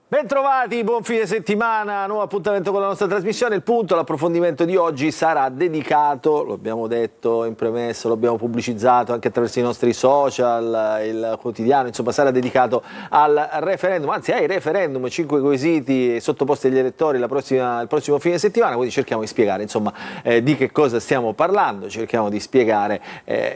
Bentrovati, buon fine settimana, nuovo appuntamento con la nostra trasmissione. Il punto, l'approfondimento di oggi sarà dedicato, lo abbiamo detto in premessa, lo abbiamo pubblicizzato anche attraverso i nostri social, il quotidiano, insomma sarà dedicato al referendum, anzi ai referendum, 5 quesiti sottoposti agli elettori il prossimo fine settimana, quindi cerchiamo di spiegare insomma di che cosa stiamo parlando, cerchiamo di spiegare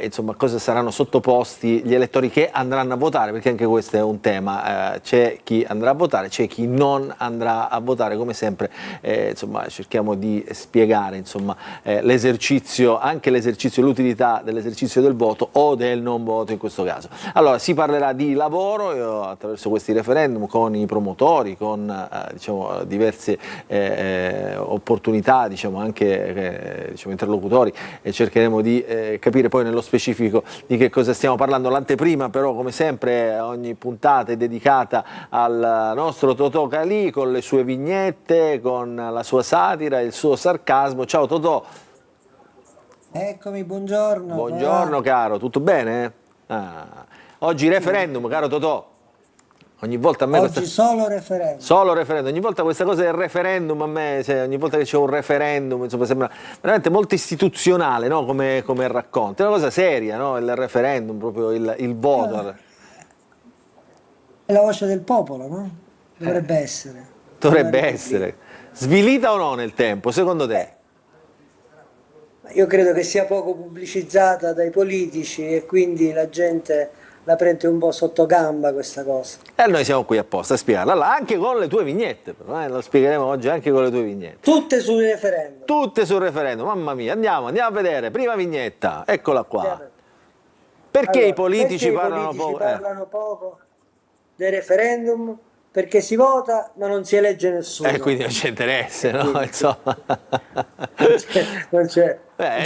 insomma cosa saranno sottoposti gli elettori che andranno a votare, perché anche questo è un tema, c'è chi andrà a votare, c'è chi non andrà a votare, come sempre insomma cerchiamo di spiegare insomma l'esercizio, anche l'esercizio, l'utilità dell'esercizio del voto o del non voto in questo caso. Allora si parlerà di lavoro attraverso questi referendum con i promotori, con diciamo diverse opportunità, diciamo anche diciamo interlocutori, e cercheremo di capire poi nello specifico di che cosa stiamo parlando. L'anteprima però come sempre ogni puntata è dedicata al nostro Totò Calì con le sue vignette, con la sua satira, il suo sarcasmo. Ciao Totò. Eccomi, buongiorno. Buongiorno caro, tutto bene? Oggi referendum, caro Totò. Ogni volta a me Oggi solo referendum. Solo referendum, ogni volta questa cosa del referendum a me, ogni volta che c'è un referendum, insomma, sembra veramente molto istituzionale, no? come racconto, è una cosa seria, no? Il referendum, proprio il voto. È la voce del popolo, no? Dovrebbe essere. Dovrebbe essere. Svilita o no nel tempo, secondo te? Io credo che sia poco pubblicizzata dai politici e quindi la gente la prende un po' sotto gamba questa cosa. E noi siamo qui apposta a spiegarla, allora, anche con le tue vignette, però, lo spiegheremo oggi anche con le tue vignette. Tutte sul referendum. Tutte sul referendum, mamma mia, andiamo a vedere, prima vignetta, eccola qua. Perché allora, i politici perché parlano i politici poco? Parlano poco dei referendum? Perché si vota ma non si elegge nessuno. E quindi non c'è interesse, no? Quindi, Insomma. non c'è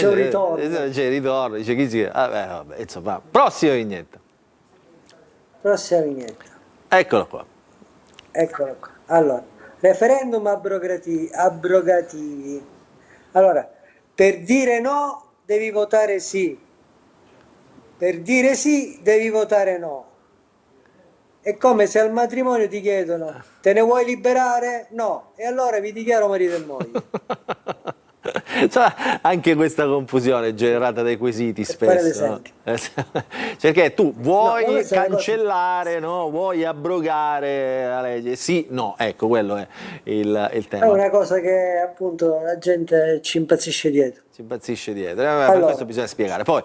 un ritorno. Non c'è ritorno, dice chi si... vabbè, insomma, prossima vignetta. Prossima vignetta. Eccola qua. Eccola qua. Allora, referendum abrogativi. Allora, per dire no devi votare sì. Per dire sì devi votare no. È come se al matrimonio ti chiedono: te ne vuoi liberare? No. E allora vi dichiaro marito e moglie. Anche questa confusione è generata dai quesiti spesso, no? Perché tu vuoi cancellare, no? Vuoi abrogare la legge? Sì, no, ecco, quello è il tema. È una cosa che appunto la gente ci impazzisce dietro. Ci impazzisce dietro, per questo bisogna spiegare. Poi,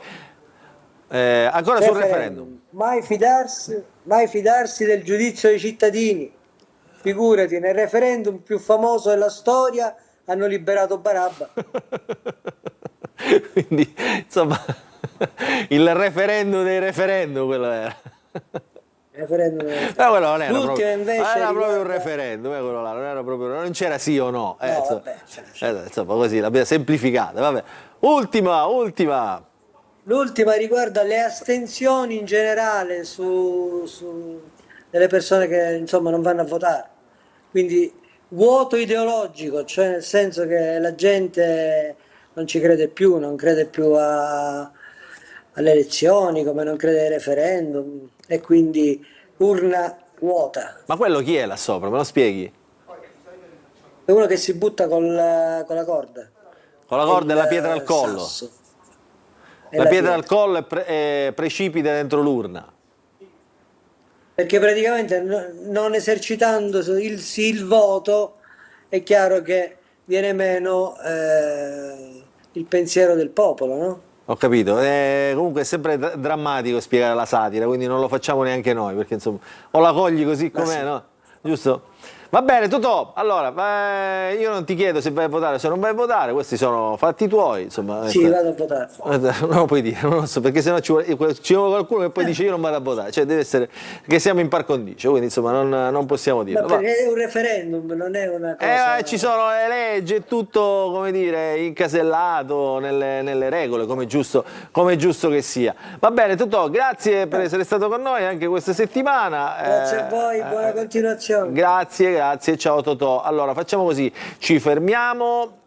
ancora sul referendum. Mai fidarsi del giudizio dei cittadini. Figurati, nel referendum più famoso della storia hanno liberato Barabba. Quindi, insomma, il referendum dei referendum quello era. Però quello non era l'ultimo invece era proprio un referendum, quello là, non era proprio, non c'era sì o no. No, insomma, così l'abbiamo semplificata, vabbè. Ultima. L'ultima riguarda le astensioni in generale delle persone che insomma non vanno a votare. Quindi vuoto ideologico, cioè nel senso che la gente non ci crede più, non crede più alle elezioni, come non crede ai referendum, e quindi urna vuota. Ma quello chi è là sopra? Me lo spieghi? È uno che si butta con la corda. Con la corda e la pietra al collo. La pietra al collo e precipita dentro l'urna. Perché praticamente non esercitando il voto è chiaro che viene meno il pensiero del popolo, no? Ho capito, comunque è sempre drammatico spiegare la satira, quindi non lo facciamo neanche noi, perché insomma o la cogli così com'è, sì. No? Giusto? Va bene, Totò, allora, io non ti chiedo se vai a votare o se non vai a votare, questi sono fatti tuoi, insomma. Sì, vado a votare. Non lo puoi dire, non lo so, perché sennò ci vuole qualcuno che poi dice io non vado a votare, cioè deve essere, che siamo in par condicio, quindi insomma non possiamo dirlo. Ma perché è un referendum, non è una cosa... ci sono le leggi, è tutto, come dire, incasellato nelle regole, come giusto che sia. Va bene, Totò, grazie per essere stato con noi anche questa settimana. Grazie a voi, buona continuazione. Grazie, ciao Totò. Allora facciamo così, ci fermiamo,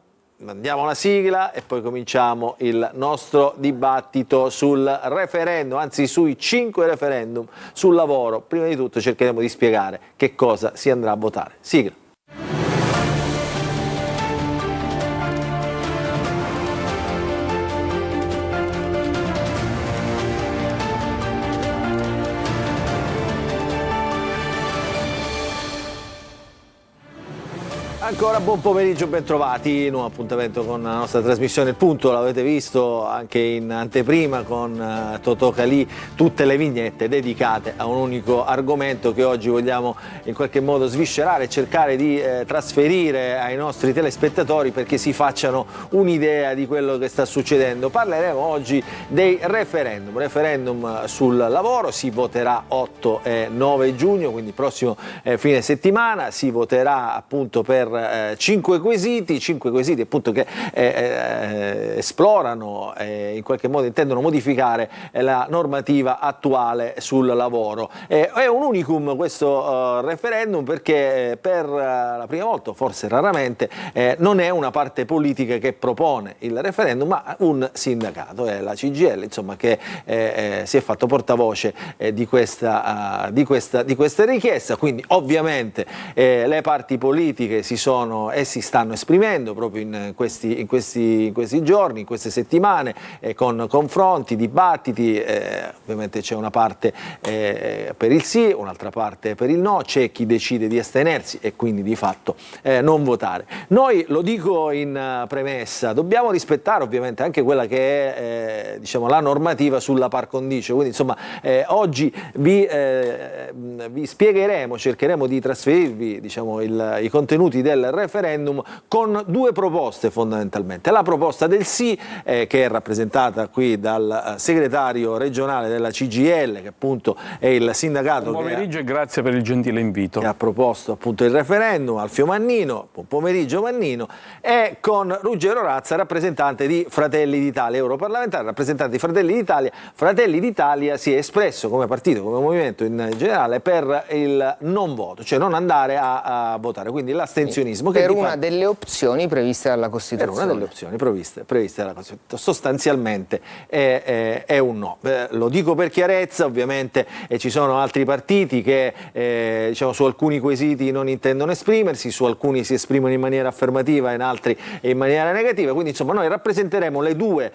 mandiamo la sigla e poi cominciamo il nostro dibattito sul referendum, anzi sui 5 referendum sul lavoro. Prima di tutto cercheremo di spiegare che cosa si andrà a votare. Sigla. Ancora buon pomeriggio, ben trovati, nuovo appuntamento con la nostra trasmissione Il Punto, l'avete visto anche in anteprima con Totò Calì, tutte le vignette dedicate a un unico argomento che oggi vogliamo in qualche modo sviscerare e cercare di trasferire ai nostri telespettatori perché si facciano un'idea di quello che sta succedendo. Parleremo oggi dei referendum sul lavoro, si voterà 8 e 9 giugno, quindi prossimo fine settimana, si voterà appunto per 5 quesiti appunto che esplorano e in qualche modo intendono modificare la normativa attuale sul lavoro. È un unicum questo referendum perché per la prima volta, forse raramente, non è una parte politica che propone il referendum, ma un sindacato, è la CGIL, insomma, che si è fatto portavoce di questa richiesta. Quindi ovviamente le parti politiche si stanno esprimendo proprio in questi giorni, in queste settimane, con confronti, dibattiti. Ovviamente c'è una parte per il sì, un'altra parte per il no, c'è chi decide di astenersi e quindi di fatto non votare. Noi, lo dico in premessa, dobbiamo rispettare ovviamente anche quella che è diciamo, la normativa sulla par condicio, quindi insomma oggi vi spiegheremo, cercheremo di trasferirvi diciamo, i contenuti del referendum con 2 proposte fondamentalmente. La proposta del sì, che è rappresentata qui dal segretario regionale della CGIL, che appunto è il sindacato buon pomeriggio e grazie per il gentile invito, che ha proposto appunto il referendum, Alfio Mannino. Buon pomeriggio Mannino. E con Ruggero Razza, rappresentante di Fratelli d'Italia, europarlamentare, rappresentante di Fratelli d'Italia. Fratelli d'Italia si è espresso come partito, come movimento in generale, per il non voto, cioè non andare a votare, quindi l'astensionismo. Per una delle opzioni previste dalla Costituzione. Per una delle opzioni previste dalla Costituzione. Sostanzialmente è un no. Lo dico per chiarezza, ovviamente ci sono altri partiti che diciamo, su alcuni quesiti non intendono esprimersi, su alcuni si esprimono in maniera affermativa, in altri in maniera negativa, quindi insomma noi rappresenteremo le due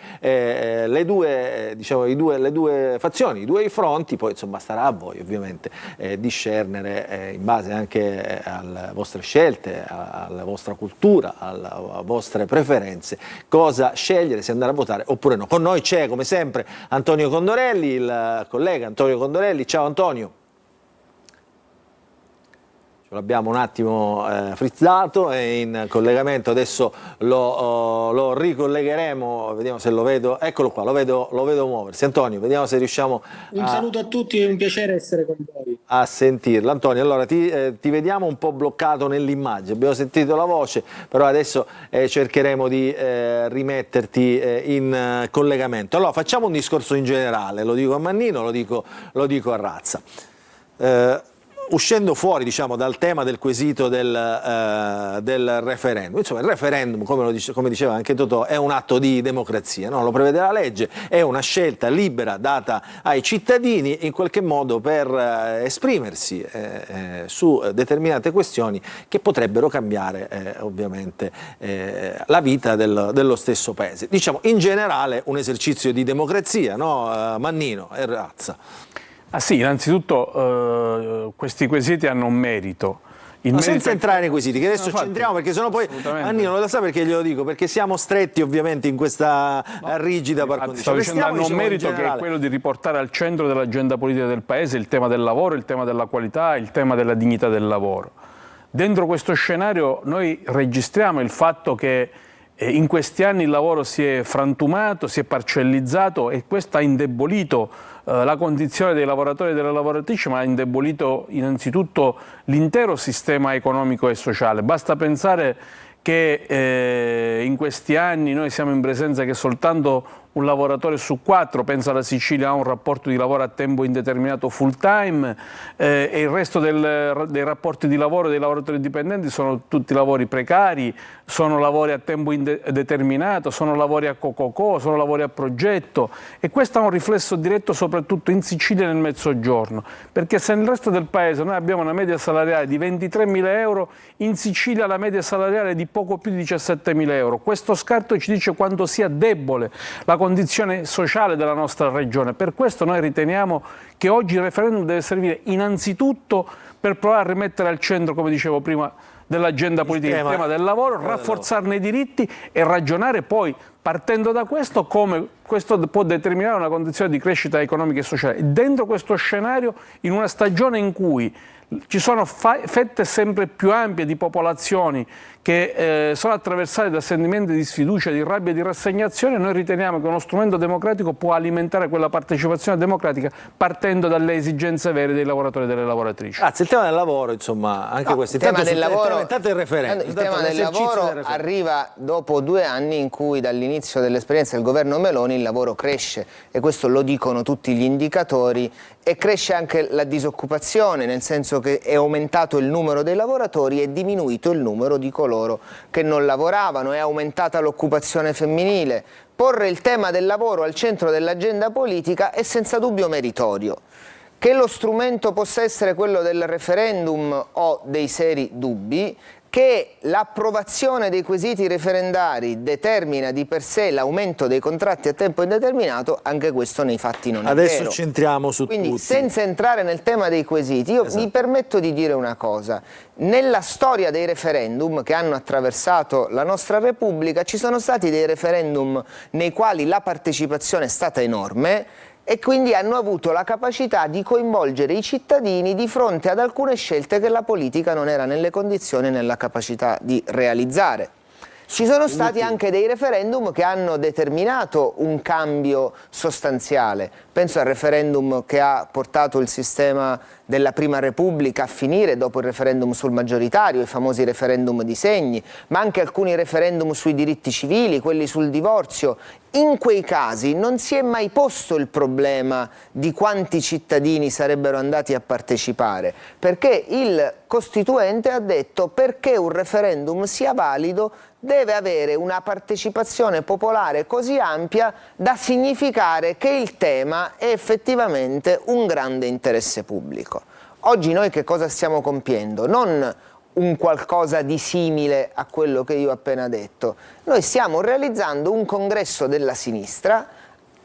fazioni, i due fronti, poi insomma starà a voi ovviamente discernere in base anche alle vostre scelte, alla vostra cultura, alle vostre preferenze, cosa scegliere, se andare a votare oppure no. Con noi c'è come sempre Antonio Condorelli, il collega Antonio Condorelli. Ciao Antonio. Ce l'abbiamo un attimo frizzato, è in collegamento, adesso lo ricollegheremo, vediamo se lo vedo, eccolo qua, lo vedo muoversi. Antonio, vediamo se riusciamo un saluto a tutti, è un piacere essere con voi. A sentirlo. Antonio, allora ti vediamo un po' bloccato nell'immagine, abbiamo sentito la voce, però adesso cercheremo di rimetterti in collegamento. Allora facciamo un discorso in generale, lo dico a Mannino, lo dico a Razza. Uscendo fuori diciamo, dal tema del quesito del referendum, insomma il referendum, come diceva anche Totò, è un atto di democrazia, no? Lo prevede la legge, è una scelta libera data ai cittadini in qualche modo per esprimersi su determinate questioni che potrebbero cambiare ovviamente la vita dello stesso paese. Diciamo in generale un esercizio di democrazia, no? Mannino e Razza. Ah sì, innanzitutto questi quesiti hanno un merito. Senza entrare nei quesiti, che adesso centriamo perché sennò poi Mannino lo sa perché glielo dico, perché siamo stretti ovviamente in questa rigida par condicio. Stavo dicendo hanno un merito che è quello di riportare al centro dell'agenda politica del Paese il tema del lavoro, il tema della qualità, il tema della dignità del lavoro. Dentro questo scenario noi registriamo il fatto che in questi anni il lavoro si è frantumato, si è parcellizzato e questo ha indebolito la condizione dei lavoratori e delle lavoratrici, ma ha indebolito innanzitutto l'intero sistema economico e sociale. Basta pensare che in questi anni noi siamo in presenza che soltanto un lavoratore su 4, pensa alla Sicilia, ha un rapporto di lavoro a tempo indeterminato full time, e il resto dei rapporti di lavoro dei lavoratori dipendenti sono tutti lavori precari, sono lavori a tempo indeterminato, sono lavori a co-co-co, sono lavori a progetto, e questo ha un riflesso diretto soprattutto in Sicilia e nel Mezzogiorno, perché se nel resto del paese noi abbiamo una media salariale di 23.000 euro, in Sicilia la media salariale è di poco più di 17.000 euro. Questo scarto ci dice quanto sia debole la condizione sociale della nostra regione. Per questo noi riteniamo che oggi il referendum deve servire innanzitutto per provare a rimettere al centro, come dicevo prima, dell'agenda politica il tema del lavoro, rafforzarne i diritti e ragionare poi, partendo da questo, come questo può determinare una condizione di crescita economica e sociale. Dentro questo scenario, in una stagione in cui ci sono fette sempre più ampie di popolazioni che sono attraversate da sentimenti di sfiducia, di rabbia e di rassegnazione, noi riteniamo che uno strumento democratico può alimentare quella partecipazione democratica partendo dalle esigenze vere dei lavoratori e delle lavoratrici. Grazie, il tema del lavoro, insomma, anche questo. Il tema del lavoro, intanto il referendum. Il tema del lavoro arriva dopo 2 anni in cui dall'inizio dell'esperienza del governo Meloni il lavoro cresce, e questo lo dicono tutti gli indicatori, e cresce anche la disoccupazione, nel senso che è aumentato il numero dei lavoratori e diminuito il numero di coloro che non lavoravano, è aumentata l'occupazione femminile. Porre il tema del lavoro al centro dell'agenda politica è senza dubbio meritorio. Che lo strumento possa essere quello del referendum ho dei seri dubbi. Che l'approvazione dei quesiti referendari determina di per sé l'aumento dei contratti a tempo indeterminato, anche questo nei fatti non è vero. Adesso centriamo su tutti. Quindi, senza entrare nel tema dei quesiti, io mi permetto di dire una cosa. Nella storia dei referendum che hanno attraversato la nostra Repubblica ci sono stati dei referendum nei quali la partecipazione è stata enorme, e quindi hanno avuto la capacità di coinvolgere i cittadini di fronte ad alcune scelte che la politica non era nelle condizioni e nella capacità di realizzare. Ci sono stati anche dei referendum che hanno determinato un cambio sostanziale. Penso al referendum che ha portato il sistema della Prima Repubblica a finire dopo il referendum sul maggioritario, i famosi referendum di segni, ma anche alcuni referendum sui diritti civili, quelli sul divorzio. In quei casi non si è mai posto il problema di quanti cittadini sarebbero andati a partecipare, perché il Costituente ha detto: perché un referendum sia valido deve avere una partecipazione popolare così ampia da significare che il tema è effettivamente un grande interesse pubblico. Oggi noi che cosa stiamo compiendo? Non un qualcosa di simile a quello che io ho appena detto. Noi stiamo realizzando un congresso della sinistra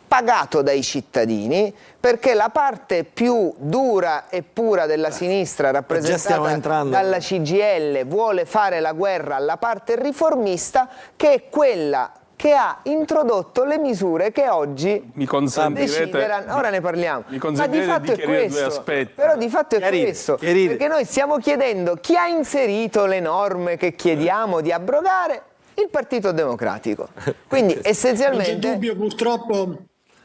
pagato dai cittadini, perché la parte più dura e pura della sinistra, rappresentata dalla CGIL, vuole fare la guerra alla parte riformista, che è quella che ha introdotto le misure che oggi decideranno. Ora ne parliamo. Ma di fatto è questo. Però di fatto è questo. Perché noi stiamo chiedendo chi ha inserito le norme che chiediamo di abrogare? Il Partito Democratico. Quindi essenzialmente... Non c'è dubbio, purtroppo...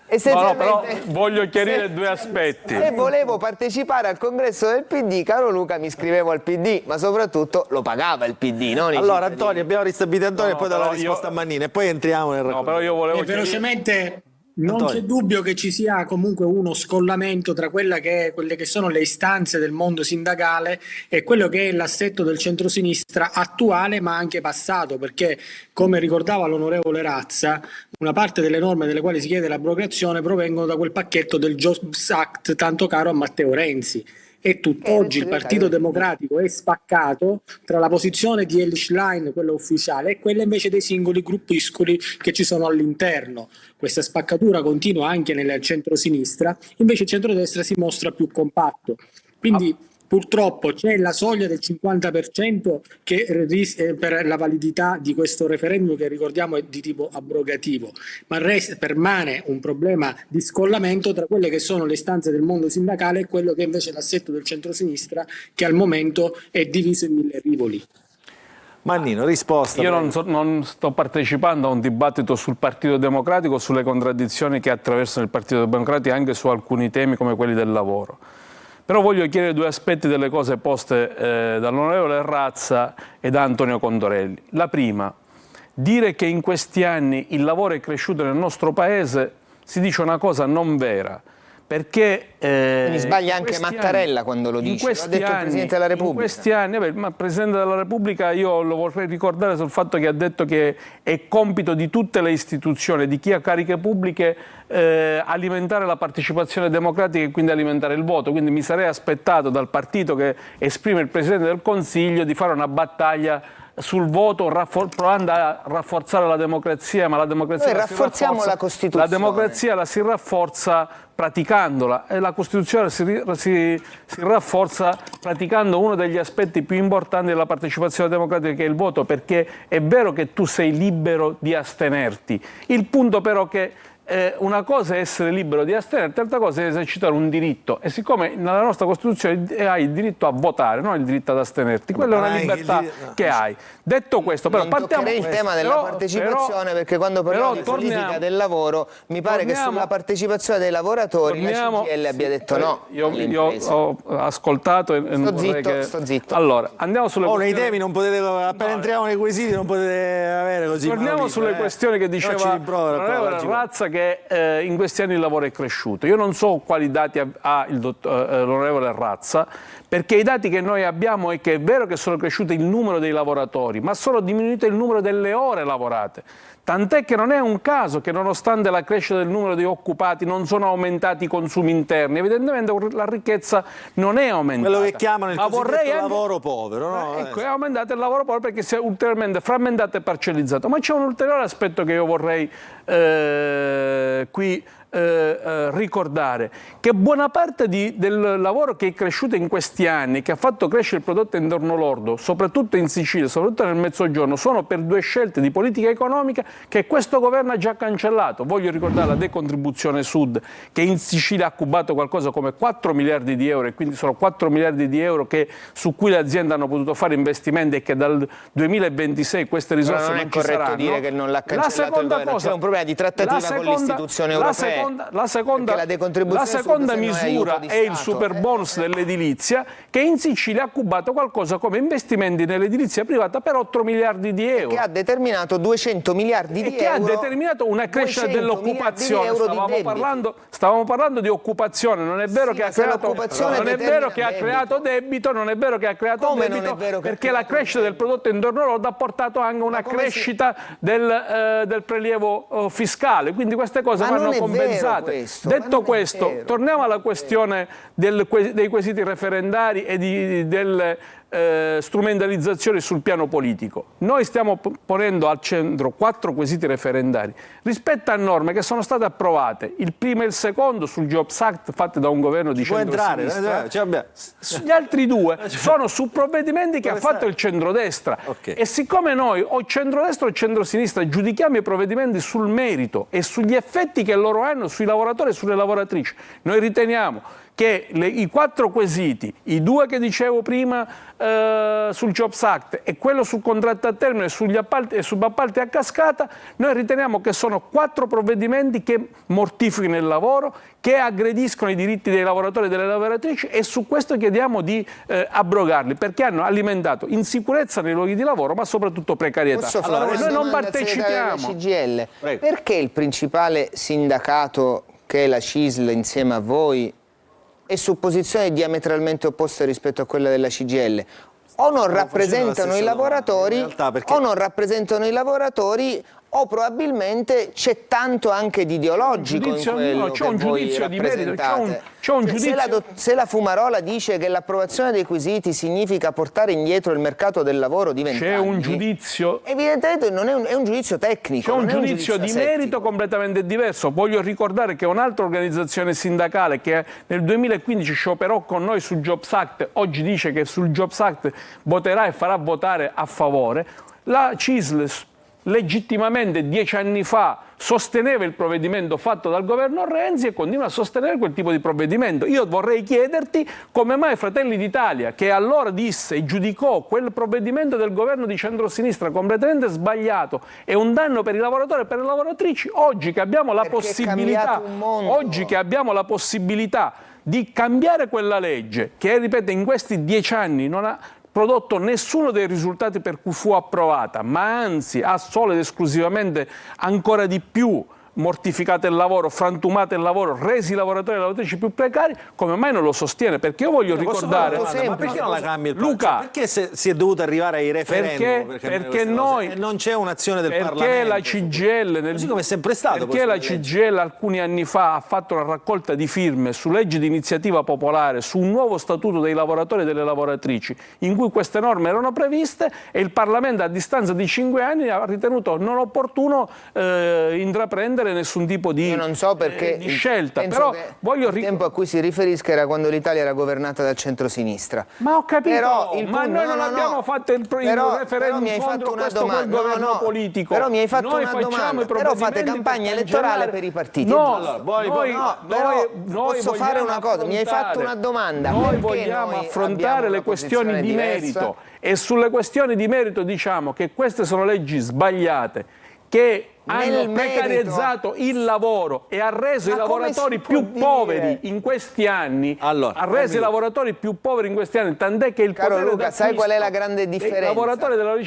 No, però voglio chiarire 2 aspetti. Se volevo partecipare al congresso del PD, caro Luca, mi iscrivevo al PD, ma soprattutto lo pagava il PD, non allora Antonio, abbiamo ristabilito Antonio, e poi do la risposta a Mannina e poi entriamo nel racconto. Però io volevo velocemente. Non c'è dubbio che ci sia comunque uno scollamento tra quelle che sono le istanze del mondo sindacale e quello che è l'assetto del centrosinistra attuale, ma anche passato, perché, come ricordava l'onorevole Razza, una parte delle norme delle quali si chiede l'abrogazione provengono da quel pacchetto del Jobs Act tanto caro a Matteo Renzi. E tutt'oggi il Partito Democratico è spaccato tra la posizione di Elly Schlein, quella ufficiale, e quella invece dei singoli gruppuscoli che ci sono all'interno. Questa spaccatura continua anche nel centro-sinistra, invece il centrodestra si mostra più compatto. Quindi purtroppo c'è la soglia del 50% che per la validità di questo referendum, che ricordiamo è di tipo abrogativo, ma permane un problema di scollamento tra quelle che sono le istanze del mondo sindacale e quello che invece è l'assetto del centrosinistra, che al momento è diviso in 1000 rivoli. Mannino, risposta. Io non sto partecipando a un dibattito sul Partito Democratico, sulle contraddizioni che attraversano il Partito Democratico, anche su alcuni temi come quelli del lavoro. Però voglio chiarire 2 aspetti delle cose poste dall'onorevole Razza e da Antonio Condorelli. La prima, dire che in questi anni il lavoro è cresciuto nel nostro Paese si dice una cosa non vera. Perché quindi sbaglia anche Mattarella quando lo dice, l'ha detto il Presidente della Repubblica. In questi anni, ma il Presidente della Repubblica io lo vorrei ricordare sul fatto che ha detto che è compito di tutte le istituzioni, di chi ha cariche pubbliche, alimentare la partecipazione democratica e quindi alimentare il voto. Quindi mi sarei aspettato dal partito che esprime il Presidente del Consiglio di fare una battaglia sul voto provando a rafforzare la democrazia, ma la democrazia la Costituzione. La democrazia la si rafforza praticandola e la Costituzione si rafforza praticando uno degli aspetti più importanti della partecipazione democratica, che è il voto, perché è vero che tu sei libero di astenerti. Il punto però che una cosa è essere libero di astenerti, altra cosa è esercitare un diritto, e siccome nella nostra Costituzione hai il diritto a votare, non il diritto ad astenerti, quella è una libertà che hai. Detto questo, però partiamo il tema della partecipazione, perché quando parliamo di politica del lavoro mi pare che sulla partecipazione dei lavoratori la CGIL abbia detto no. Io ho ascoltato e sto zitto. Allora, andiamo sulle nei temi non potete, appena entriamo nei quesiti non potete avere così. Torniamo sulle questioni che diceva l'onorevole Razza, che in questi anni il lavoro è cresciuto. Io non so quali dati ha l'onorevole Razza, perché i dati che noi abbiamo è che è vero che sono cresciuti il numero dei lavoratori, ma sono diminuito il numero delle ore lavorate. Tant'è che non è un caso che nonostante la crescita del numero di occupati non sono aumentati i consumi interni. Evidentemente la ricchezza non è aumentata. Quello che chiamano il cosiddetto lavoro povero. No? Ecco, è aumentato il lavoro povero perché si è ulteriormente frammentato e parcellizzato. Ma c'è un ulteriore aspetto che io vorrei qui ricordare, che buona parte del lavoro che è cresciuto in questi anni, che ha fatto crescere il prodotto interno lordo, soprattutto in Sicilia, soprattutto nel Mezzogiorno, sono per due scelte di politica economica che questo governo ha già cancellato. Voglio ricordare la decontribuzione Sud, che in Sicilia ha cubato qualcosa come 4 miliardi di euro, e quindi sono 4 miliardi di euro su cui le aziende hanno potuto fare investimenti, e che dal 2026 queste risorse non ci saranno. Non è corretto dire che non l'ha cancellato il governo, c'è un problema di trattativa con le istituzioni europee. La seconda misura è il super bonus dell'edilizia, che in Sicilia ha cubato qualcosa come investimenti nell'edilizia privata per 8 miliardi di euro. Che ha determinato 200 miliardi di euro. Che ha determinato una crescita dell'occupazione. Stavamo parlando di occupazione, non è vero che ha creato debito, non è vero che ha creato debito, perché la crescita del prodotto interno lordo ha portato anche una crescita del prelievo fiscale, quindi queste cose vanno compensate. Detto questo, torniamo alla questione dei quesiti referendari e delle strumentalizzazioni sul piano politico. Noi stiamo ponendo al centro 4 quesiti referendari rispetto a norme che sono state approvate, il primo e il secondo sul Jobs Act fatti da un governo di centrosinistra. Gli altri 2 sono su provvedimenti che ha fatto il centrodestra. E siccome noi o centrodestra o centrosinistra giudichiamo i provvedimenti sul merito e sugli effetti che loro hanno sui lavoratori e sulle lavoratrici, noi riteniamo che i 4 quesiti, i 2 che dicevo prima sul Jobs Act e quello sul contratto a termine, sugli appalti e subappalti a cascata, noi riteniamo che sono 4 provvedimenti che mortificano il lavoro, che aggrediscono i diritti dei lavoratori e delle lavoratrici, e su questo chiediamo di abrogarli, perché hanno alimentato insicurezza nei luoghi di lavoro, ma soprattutto precarietà. Allora, noi non partecipiamo. CGIL, perché il principale sindacato, che è la CISL, insieme a voi, è su posizioni diametralmente opposte rispetto a quella della CGIL? O non rappresentano i lavoratori, o probabilmente c'è tanto anche di ideologico in quello che voi rappresentate. Se la Fumarola dice che l'approvazione dei quesiti significa portare indietro il mercato del lavoro di 20 anni, c'è un giudizio, evidentemente non è un giudizio tecnico, c'è un giudizio di merito completamente diverso. Voglio ricordare che un'altra organizzazione sindacale che nel 2015 scioperò con noi sul Jobs Act, oggi dice che sul Jobs Act voterà e farà votare a favore. La CISL legittimamente 10 anni fa sosteneva il provvedimento fatto dal governo Renzi e continua a sostenere quel tipo di provvedimento. Io vorrei chiederti come mai Fratelli d'Italia, che allora disse e giudicò quel provvedimento del governo di centrosinistra completamente sbagliato e un danno per i lavoratori e per le lavoratrici, oggi che abbiamo la possibilità di cambiare quella legge che, ripeto, in questi 10 anni non ha prodotto nessuno dei risultati per cui fu approvata, ma anzi ha solo ed esclusivamente ancora di più mortificato il lavoro, frantumato il lavoro, resi i lavoratori e le lavoratrici più precari, come mai non lo sostiene? Perché io voglio ricordare... Ma perché non la cambi il Luca, perché si è dovuto arrivare ai referendum? Perché noi... non c'è un'azione del Parlamento. Perché la CGIL... Così come è sempre stato. Perché la CGIL alcuni anni fa ha fatto una raccolta di firme su leggi di iniziativa popolare, su un nuovo statuto dei lavoratori e delle lavoratrici, in cui queste norme erano previste, e il Parlamento a distanza di 5 anni ha ritenuto non opportuno intraprendere nessun tipo di, io non so perché di scelta. Però voglio il tempo a cui si riferisca era quando l'Italia era governata dal centrosinistra. Ma ho capito, però noi non abbiamo fatto il referendum contro questo governo politico. Però mi hai fatto noi una facciamo domanda. Però fate campagna elettorale per i partiti. Posso fare una cosa, mi hai fatto una domanda. Noi vogliamo affrontare le questioni di merito, e sulle questioni di merito diciamo che queste sono leggi sbagliate, che hanno precarizzato il lavoro e ha reso i lavoratori più poveri in questi anni. Ha reso i lavoratori più poveri in questi anni, tant'è che il Caro Luca, sai qual è la grande differenza?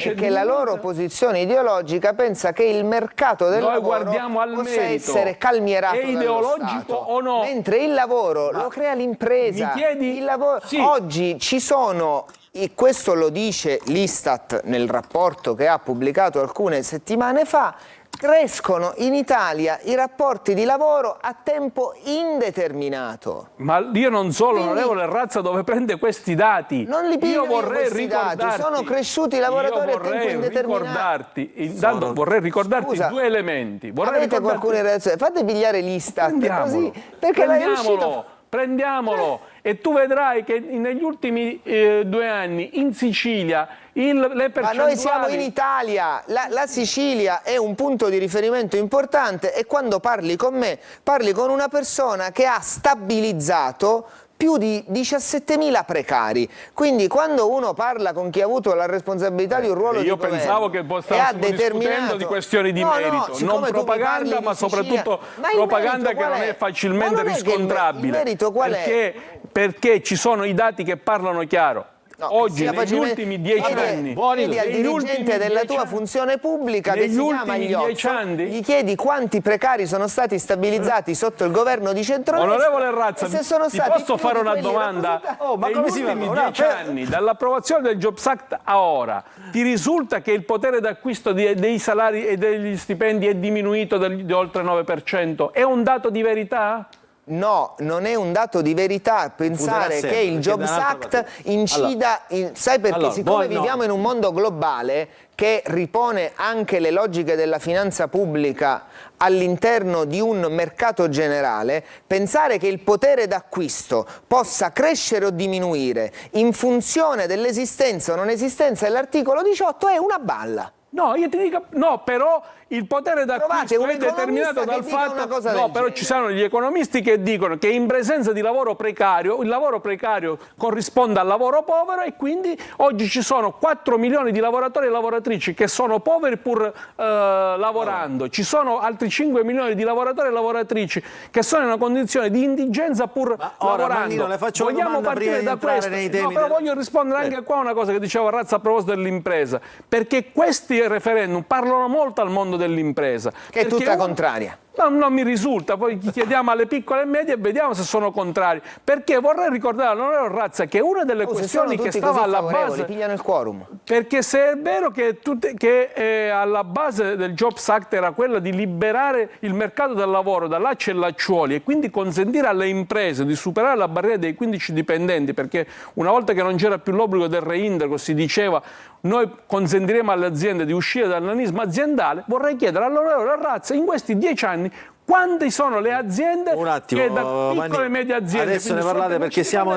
È che la loro posizione ideologica pensa che il mercato del lavoro possa essere calmierato è ideologico dallo Stato, o no? mentre il lavoro lo crea l'impresa. Mi chiedi? Il lavoro... Sì. Oggi ci sono... E questo lo dice l'Istat nel rapporto che ha pubblicato alcune settimane fa. Crescono in Italia i rapporti di lavoro a tempo indeterminato. Ma io non so, l'onorevole Razza, dove prende questi dati. Non li piglio questi dati, sono cresciuti i lavoratori a tempo indeterminato. Intanto vorrei ricordarti due elementi. Avete qualcuno in reazione? Fate pigliare l'Istat così, perché l'hai uscito... Prendiamolo e tu vedrai che negli ultimi 2 anni in Sicilia le percentuali... Ma noi siamo in Italia, la Sicilia è un punto di riferimento importante, e quando parli con me, parli con una persona che ha stabilizzato più di 17.000 precari. Quindi quando uno parla con chi ha avuto la responsabilità di un ruolo di governo, io pensavo che stessimo discutendo di questioni di merito, non propaganda, ma soprattutto propaganda che non è facilmente riscontrabile. Il merito qual è? Perché ci sono i dati che parlano chiaro. Oggi, negli ultimi 10 anni, chiedi al dirigente della tua funzione pubblica che si chiama Igliozzo, gli chiedi quanti precari sono stati stabilizzati sotto il governo di centrodestra. Onorevole Razza, ti posso fare una domanda? Negli ultimi 10 anni, dall'approvazione del Jobs Act a ora, ti risulta che il potere d'acquisto dei salari e degli stipendi è diminuito di oltre il 9%? È un dato di verità? No, non è un dato di verità pensare che il Jobs Act incida... sai perché? Siccome viviamo in un mondo globale che ripone anche le logiche della finanza pubblica all'interno di un mercato generale, pensare che il potere d'acquisto possa crescere o diminuire in funzione dell'esistenza o non esistenza dell'articolo 18 è una balla. No, io ti dico, no, però il potere d'acquisto è determinato dal fatto... No, però ci sono gli economisti che dicono che in presenza di lavoro precario, il lavoro precario corrisponde al lavoro povero, e quindi oggi ci sono 4 milioni di lavoratori e lavoratrici che sono poveri pur lavorando. Ci sono altri 5 milioni di lavoratori e lavoratrici che sono in una condizione di indigenza pur lavorando. Mannino, le faccio Vogliamo partire da questo? No, però voglio rispondere anche qua a una cosa che diceva Razza a proposito dell'impresa, perché questi referendum parlano molto al mondo dell'impresa. Che è tutta contraria. Non mi risulta, poi chiediamo alle piccole e medie e vediamo se sono contrari. Perché vorrei ricordare all'onorevole Razza che una delle questioni che stava alla base... pigliano il quorum. Perché se è vero che alla base del Jobs Act era quella di liberare il mercato del lavoro da lacci e lacciuoli, e quindi consentire alle imprese di superare la barriera dei 15 dipendenti, perché una volta che non c'era più l'obbligo del reintegro si diceva noi consentiremo alle aziende di uscire dal nanismo aziendale, vorrei chiedere all'onorevole Razza in questi 10 anni quante sono le aziende che da piccole e medie aziende adesso ne parlate perché stiamo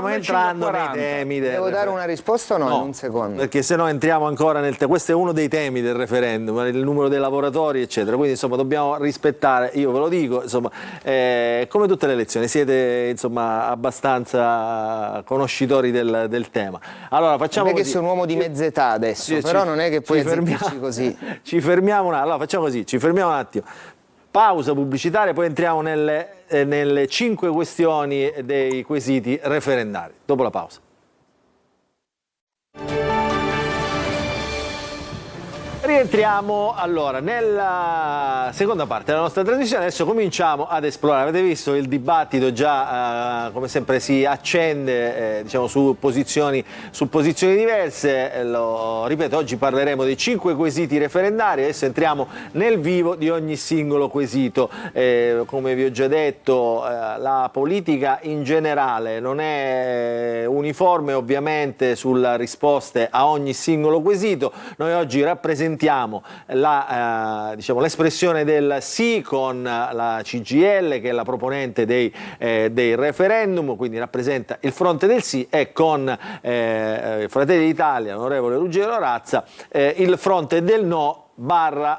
entrando nei temi devo dare una risposta o no? In un secondo, perché se no entriamo ancora nel questo è uno dei temi del referendum, il numero dei lavoratori eccetera, quindi insomma dobbiamo rispettare, io ve lo dico, insomma come tutte le elezioni siete insomma abbastanza conoscitori del tema. Allora facciamo perché così. sei un uomo di mezza età adesso, però non è che puoi fermarci così. Ci fermiamo allora facciamo così, ci fermiamo un attimo. Pausa pubblicitaria, poi entriamo nelle 5 questioni dei quesiti referendari. Dopo la pausa. Rientriamo allora nella seconda parte della nostra trasmissione. Adesso cominciamo ad esplorare. Avete visto il dibattito già come sempre si accende diciamo su posizioni diverse. Lo ripeto, oggi parleremo dei 5 quesiti referendari. Adesso entriamo nel vivo di ogni singolo quesito. Come vi ho già detto, la politica in generale non è uniforme ovviamente sulle risposte a ogni singolo quesito. Noi oggi rappresentiamo l'espressione del sì con la CGIL, che è la proponente dei referendum, quindi rappresenta il fronte del sì, e con Fratelli d'Italia, l'onorevole Ruggero Razza, il fronte del no /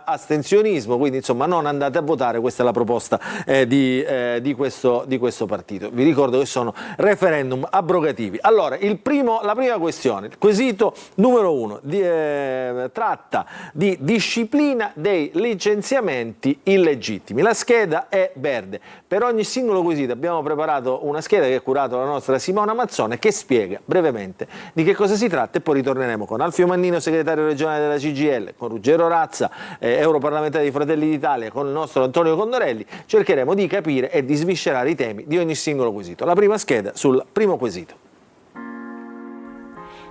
astensionismo, quindi insomma non andate a votare. Questa è la proposta di questo partito. Vi ricordo che sono referendum abrogativi. Allora, la prima questione, il quesito numero 1, tratta di disciplina dei licenziamenti illegittimi. La scheda è verde. Per ogni singolo quesito abbiamo preparato una scheda che è curata dalla nostra Simona Mazzone, che spiega brevemente di che cosa si tratta, e poi ritorneremo con Alfio Mannino, segretario regionale della CGIL, con Ruggero Razza, europarlamentare di Fratelli d'Italia, con il nostro Antonio Condorelli. Cercheremo di capire e di sviscerare i temi di ogni singolo quesito. La prima scheda sul primo quesito.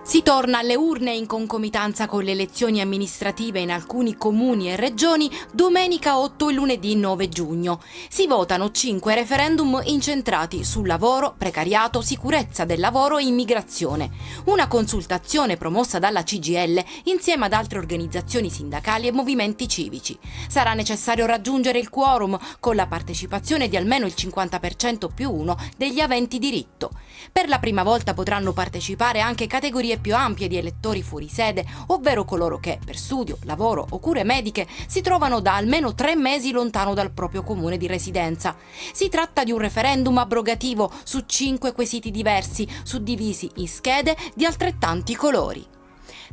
Si torna alle urne in concomitanza con le elezioni amministrative in alcuni comuni e regioni domenica 8 e lunedì 9 giugno. Si votano 5 referendum incentrati sul lavoro, precariato, sicurezza del lavoro e immigrazione. Una consultazione promossa dalla CGIL insieme ad altre organizzazioni sindacali e movimenti civici. Sarà necessario raggiungere il quorum con la partecipazione di almeno il 50% più 1 degli aventi diritto. Per la prima volta potranno partecipare anche categorie più ampie di elettori fuori sede, ovvero coloro che, per studio, lavoro o cure mediche, si trovano da almeno 3 mesi lontano dal proprio comune di residenza. Si tratta di un referendum abrogativo su 5 quesiti diversi, suddivisi in schede di altrettanti colori.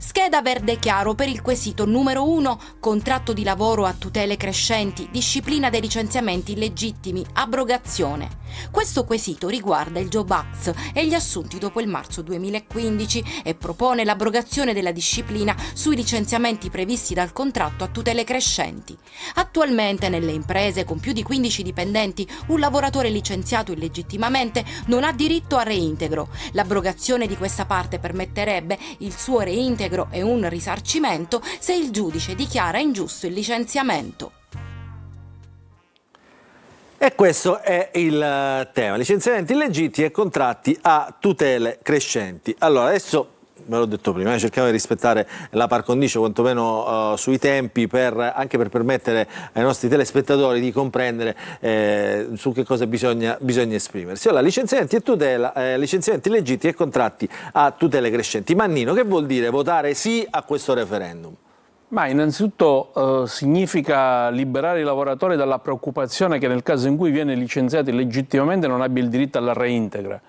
Scheda verde chiaro per il quesito numero 1, contratto di lavoro a tutele crescenti, disciplina dei licenziamenti illegittimi, abrogazione. Questo quesito riguarda il Job Act e gli assunti dopo il marzo 2015 e propone l'abrogazione della disciplina sui licenziamenti previsti dal contratto a tutele crescenti. Attualmente nelle imprese con più di 15 dipendenti un lavoratore licenziato illegittimamente non ha diritto a reintegro. L'abrogazione di questa parte permetterebbe il suo reintegro e un risarcimento se il giudice dichiara ingiusto il licenziamento. E questo è il tema: licenziamenti illegittimi e contratti a tutele crescenti. Allora, adesso ve l'ho detto prima, cerchiamo di rispettare la par condicio, quantomeno sui tempi, anche per permettere ai nostri telespettatori di comprendere su che cosa bisogna esprimersi. Allora, licenziamenti illegittimi e contratti a tutele crescenti. Mannino, che vuol dire votare sì a questo referendum? Ma innanzitutto significa liberare i lavoratori dalla preoccupazione che nel caso in cui viene licenziato illegittimamente non abbia il diritto alla reintegra.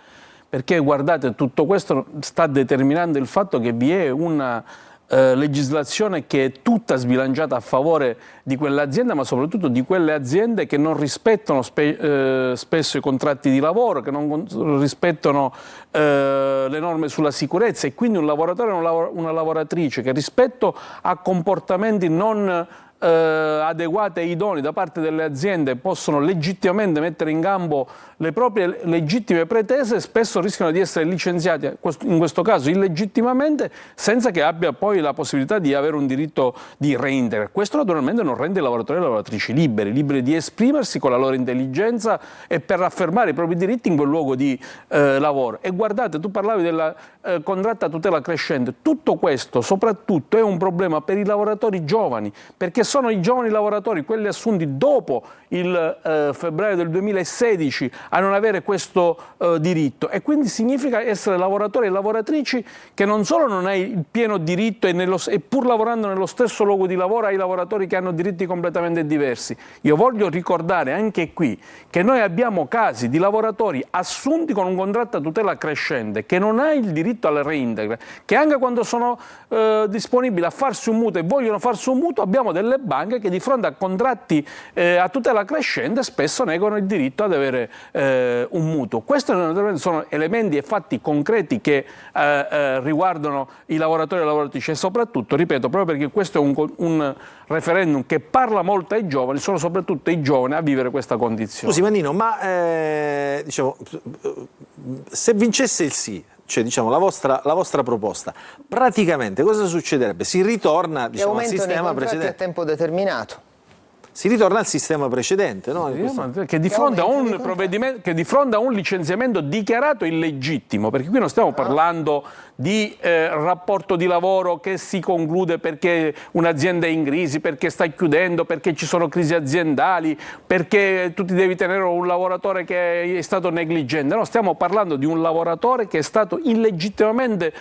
Perché guardate, tutto questo sta determinando il fatto che vi è una legislazione che è tutta sbilanciata a favore di quell'azienda, ma soprattutto di quelle aziende che non rispettano spesso i contratti di lavoro, che non rispettano le norme sulla sicurezza, e quindi un lavoratore o una lavoratrice che rispetto a comportamenti non adeguati e idonei da parte delle aziende possono legittimamente mettere in campo le proprie legittime pretese, spesso rischiano di essere licenziati, in questo caso illegittimamente, senza che abbia poi la possibilità di avere un diritto di reintegra. Questo naturalmente non rende i lavoratori e le lavoratrici liberi di esprimersi con la loro intelligenza e per affermare i propri diritti in quel luogo di lavoro. E guardate, tu parlavi del contratto a tutela crescente. Tutto questo soprattutto è un problema per i lavoratori giovani, perché sono i giovani lavoratori, quelli assunti dopo il febbraio del 2016, a non avere questo diritto, e quindi significa essere lavoratori e lavoratrici che non solo non hai il pieno diritto e pur lavorando nello stesso luogo di lavoro hai lavoratori che hanno diritti completamente diversi. Io voglio ricordare anche qui che noi abbiamo casi di lavoratori assunti con un contratto a tutela crescente che non ha il diritto alla reintegra, che anche quando sono disponibili a farsi un mutuo e vogliono farsi un mutuo abbiamo delle banche che di fronte a contratti a tutela crescente spesso negano il diritto ad avere un mutuo. Questi sono elementi e fatti concreti che riguardano i lavoratori e le lavoratrici e soprattutto, ripeto, proprio perché questo è un referendum che parla molto ai giovani, sono soprattutto i giovani a vivere questa condizione. Scusi Mannino, ma diciamo, se vincesse il sì, cioè diciamo la vostra proposta, praticamente cosa succederebbe? Si ritorna, diciamo, al sistema precedente a tempo determinato. Si ritorna al sistema precedente, no? Che di fronte a un provvedimento, che di fronte a un licenziamento dichiarato illegittimo, perché qui non stiamo parlando di rapporto di lavoro che si conclude perché un'azienda è in crisi, perché sta chiudendo, perché ci sono crisi aziendali, perché tu ti devi tenere un lavoratore che è stato negligente. No, stiamo parlando di un lavoratore che è stato illegittimamente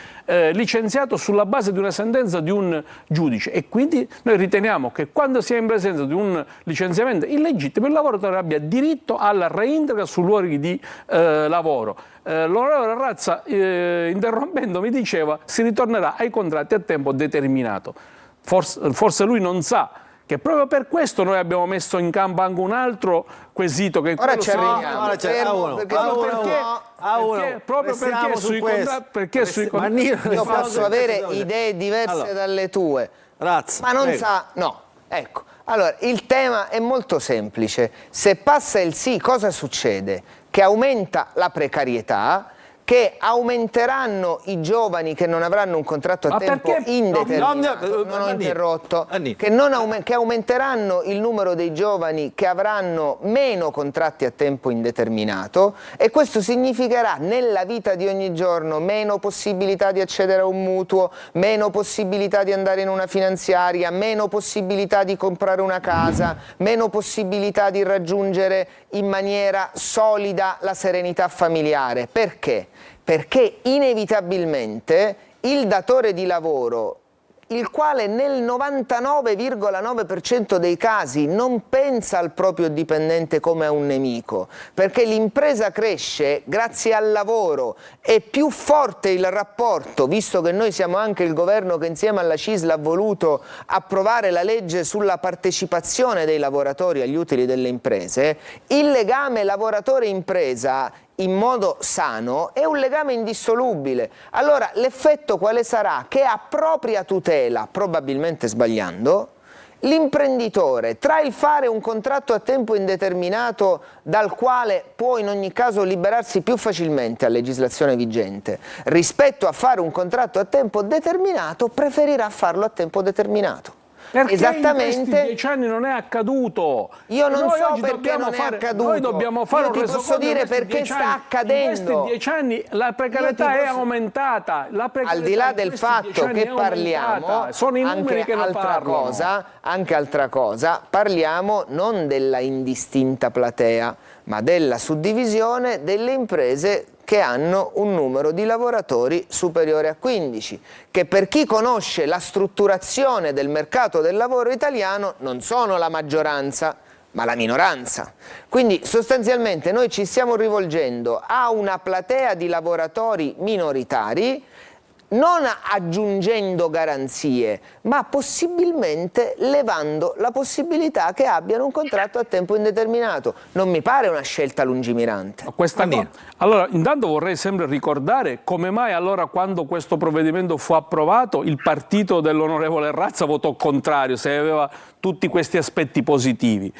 licenziato sulla base di una sentenza di un giudice e quindi noi riteniamo che quando si è in presenza di un licenziamento illegittimo il lavoratore abbia diritto alla reintegra sui luoghi di lavoro. L'onorevole Razza, interrompendo, mi diceva si ritornerà ai contratti a tempo determinato. Forse lui non sa che proprio per questo noi abbiamo messo in campo anche un altro quesito che ora ci arriviamo, perché sui contratti io posso avere idee diverse dalle tue, Razza, ma non prego. sa, no, ecco. Allora, il tema è molto semplice. Se passa il sì, cosa succede? Che aumenta la precarietà, che aumenteranno i giovani che non avranno un contratto a tempo indeterminato, non ho interrotto, che aumenteranno il numero dei giovani che avranno meno contratti a tempo indeterminato e questo significherà nella vita di ogni giorno meno possibilità di accedere a un mutuo, meno possibilità di andare in una finanziaria, meno possibilità di comprare una casa, meno possibilità di raggiungere in maniera solida la serenità familiare. Perché? Perché inevitabilmente il datore di lavoro, il quale nel 99,9% dei casi non pensa al proprio dipendente come a un nemico, perché l'impresa cresce grazie al lavoro, è più forte il rapporto, visto che noi siamo anche il governo che insieme alla CISL ha voluto approvare la legge sulla partecipazione dei lavoratori agli utili delle imprese, il legame lavoratore-impresa in modo sano è un legame indissolubile. Allora l'effetto quale sarà? Che a propria tutela, probabilmente sbagliando, l'imprenditore tra il fare un contratto a tempo indeterminato dal quale può in ogni caso liberarsi più facilmente a legislazione vigente rispetto a fare un contratto a tempo determinato preferirà farlo a tempo determinato. Perché esattamente in questi 10 anni non è accaduto. Io non noi so perché non è accaduto. Noi dobbiamo fare io ti posso dire perché sta accadendo. In questi 10 anni la precarietà è aumentata. Al di là del fatto che parliamo, sono i numeri che ne parlano. Anche altra cosa, parliamo non della indistinta platea, ma della suddivisione delle imprese che hanno un numero di lavoratori superiore a 15, che per chi conosce la strutturazione del mercato del lavoro italiano non sono la maggioranza, ma la minoranza. Quindi sostanzialmente noi ci stiamo rivolgendo a una platea di lavoratori minoritari, non aggiungendo garanzie, ma possibilmente levando la possibilità che abbiano un contratto a tempo indeterminato. Non mi pare una scelta lungimirante. Allora, intanto vorrei sempre ricordare come mai allora quando questo provvedimento fu approvato il partito dell'onorevole Razza votò contrario, se aveva tutti questi aspetti positivi.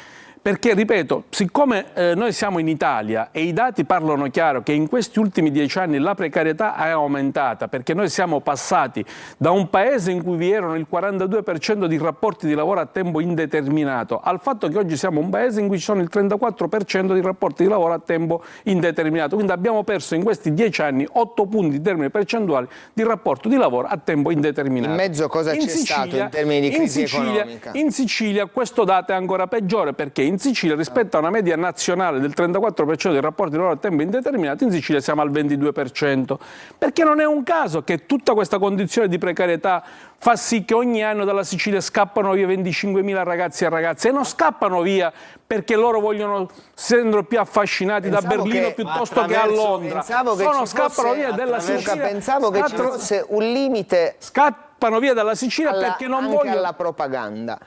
Perché, ripeto, siccome noi siamo in Italia e i dati parlano chiaro che in questi ultimi 10 anni la precarietà è aumentata, perché noi siamo passati da un paese in cui vi erano il 42% di rapporti di lavoro a tempo indeterminato, al fatto che oggi siamo un paese in cui ci sono il 34% di rapporti di lavoro a tempo indeterminato. Quindi abbiamo perso in questi 10 anni 8 punti in termini percentuali di rapporto di lavoro a tempo indeterminato. In mezzo cosa c'è stato in termini di crisi economica? In Sicilia questo dato è ancora peggiore perché in Sicilia rispetto a una media nazionale del 34% dei rapporti di lavoro a tempo indeterminato, in Sicilia siamo al 22%. Perché non è un caso che tutta questa condizione di precarietà fa sì che ogni anno dalla Sicilia scappano via 25.000 ragazzi e ragazze e non scappano via perché loro vogliono essere più affascinati da Berlino piuttosto che a Londra. Scappano via dalla Sicilia. Pensavo che ci fosse un limite. Scappano via dalla Sicilia perché non vogliono alla propaganda.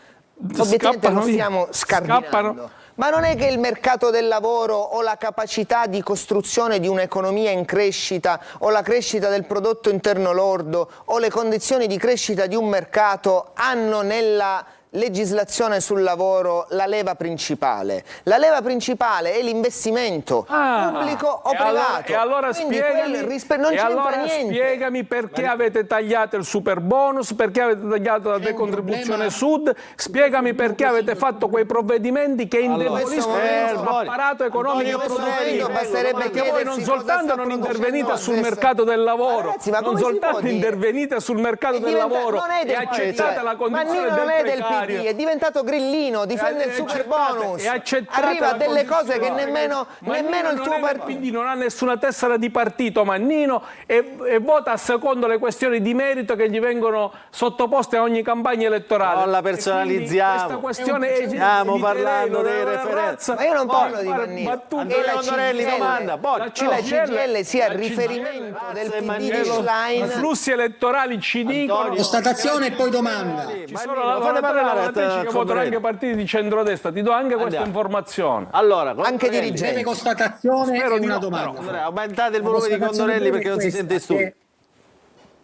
Obiettivamente Scappano non via. stiamo scardinando. Scappano. Ma non è che il mercato del lavoro o la capacità di costruzione di un'economia in crescita o la crescita del prodotto interno lordo o le condizioni di crescita di un mercato hanno nella legislazione sul lavoro la leva principale? La leva principale è l'investimento pubblico o privato. E allora Quindi spiegami, non c'entra niente. spiegami perché avete tagliato il super bonus, perché avete tagliato la decontribuzione sud, spiegami perché avete fatto quei provvedimenti che indeboliscono il nostro apparato economico e produttivo. Perché voi non soltanto non intervenite sul mercato del lavoro, non soltanto intervenite sul mercato del lavoro e accettate la condizione del precario. È diventato grillino, difende il super bonus, arriva a delle cose che nemmeno il tuo partito. Il PD non ha nessuna tessera di partito, Mannino, e vota secondo le questioni di merito che gli vengono sottoposte a ogni campagna elettorale. Non la personalizziamo. Questa questione è stiamo parlando dei referendum. Ma io non parlo di Mannino. Antonio Condorelli domanda. La CGIL sia riferimento del PD di Schlein. I flussi elettorali ci dicono. Constatazione e poi domanda. Ci sono lavoratori che votano anche partiti di centrodestra, ti do anche questa informazione. Allora, Anche dirigenti. Breve constatazione e una domanda. Andrea, aumentate il volume di Condorelli perché non si sente stupido.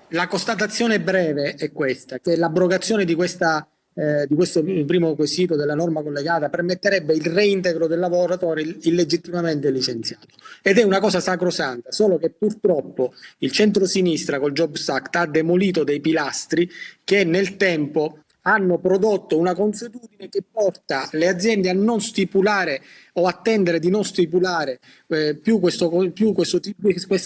La constatazione breve è questa, che l'abrogazione di questo primo quesito della norma collegata permetterebbe il reintegro del lavoratore illegittimamente licenziato. Ed è una cosa sacrosanta, solo che purtroppo il centrosinistra col Jobs Act ha demolito dei pilastri che nel tempo hanno prodotto una consuetudine che porta le aziende a non stipulare o a tendere di non stipulare più questa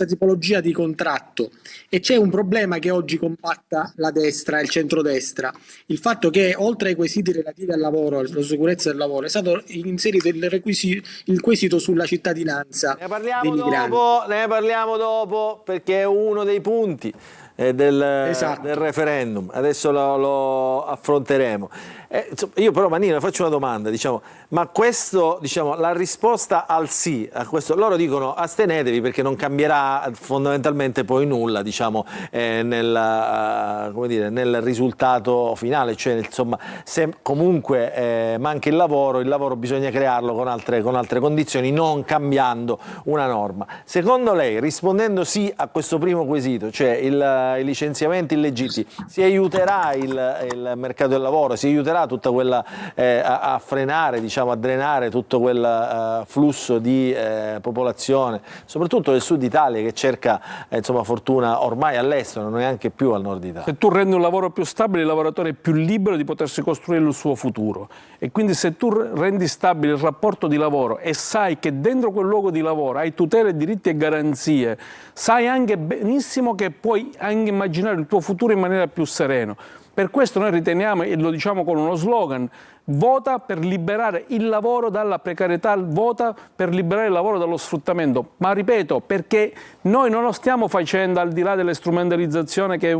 tipologia di contratto. E c'è un problema che oggi compatta la destra e il centrodestra: il fatto che oltre ai quesiti relativi al lavoro, alla sicurezza del lavoro, è stato inserito il quesito sulla cittadinanza dei migranti. Ne parliamo dopo perché è uno dei punti del referendum. Adesso lo affronteremo. Io però, Mannino, faccio una domanda, ma questo, la risposta al sì a questo, loro dicono astenetevi perché non cambierà fondamentalmente poi nulla, nel risultato finale, cioè insomma, se comunque manca il lavoro bisogna crearlo con altre condizioni, non cambiando una norma. Secondo lei, rispondendo sì a questo primo quesito, cioè i licenziamenti illegittimi, si aiuterà il mercato del lavoro, si aiuterà tutta quella a frenare, a drenare tutto quel flusso di popolazione, soprattutto del sud Italia, che cerca fortuna ormai all'estero, non neanche più al nord Italia. Se tu rendi un lavoro più stabile, il lavoratore è più libero di potersi costruire il suo futuro, e quindi se tu rendi stabile il rapporto di lavoro e sai che dentro quel luogo di lavoro hai tutele, diritti e garanzie, sai anche benissimo che puoi anche immaginare il tuo futuro in maniera più serena. Per questo noi riteniamo, e lo diciamo con uno slogan, vota per liberare il lavoro dalla precarietà, vota per liberare il lavoro dallo sfruttamento. Ma ripeto, perché noi non lo stiamo facendo al di là delle strumentalizzazioni che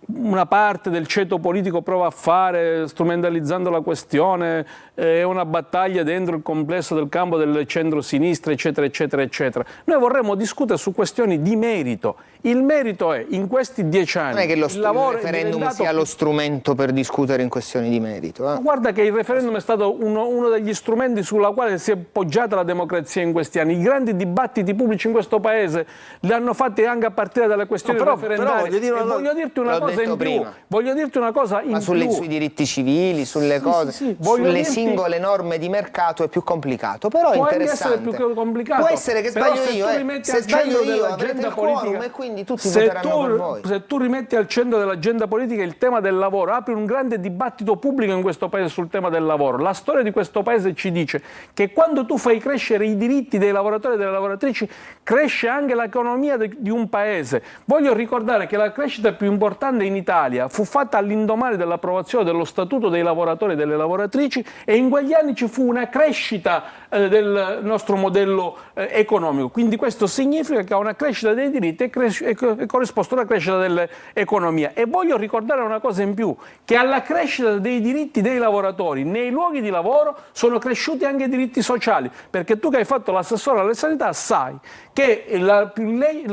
una parte del ceto politico prova a fare, strumentalizzando la questione, è una battaglia dentro il complesso del campo del centro-sinistra, eccetera, eccetera, eccetera. Noi vorremmo discutere su questioni di merito. Il merito è, in questi 10 anni... Non è che il referendum sia lo strumento per discutere in questioni di merito. Ma guarda che il referendum è stato uno degli strumenti sulla quale si è poggiata la democrazia in questi anni. I grandi dibattiti pubblici in questo Paese li hanno fatti anche a partire dalle questioni referendarie. Voglio dirti una cosa in più. Voglio dirti una cosa in più. Sui diritti civili, sulle cose, sulle singole norme di mercato è più complicato, però è interessante. Può essere più complicato. Può essere che sbaglio io, se sbaglio io avrete il quorum e quindi tutti voteranno per voi. Se tu rimetti al centro dell'agenda politica il tema del lavoro, apri un grande dibattito pubblico in questo Paese sul tema del lavoro. La storia di questo Paese ci dice che quando tu fai crescere i diritti dei lavoratori e delle lavoratrici, cresce anche l'economia di un Paese. Voglio ricordare che la crescita più importante in Italia fu fatta all'indomani dell'approvazione dello Statuto dei lavoratori e delle lavoratrici, e in quegli anni ci fu una crescita del nostro modello economico. Quindi questo significa che a una crescita dei diritti è corrisposta una crescita dell'economia. E voglio ricordare una cosa in più, che alla crescita dei diritti dei lavoratori nei luoghi di lavoro sono cresciuti anche i diritti sociali, perché tu che hai fatto l'assessore alla sanità sai che la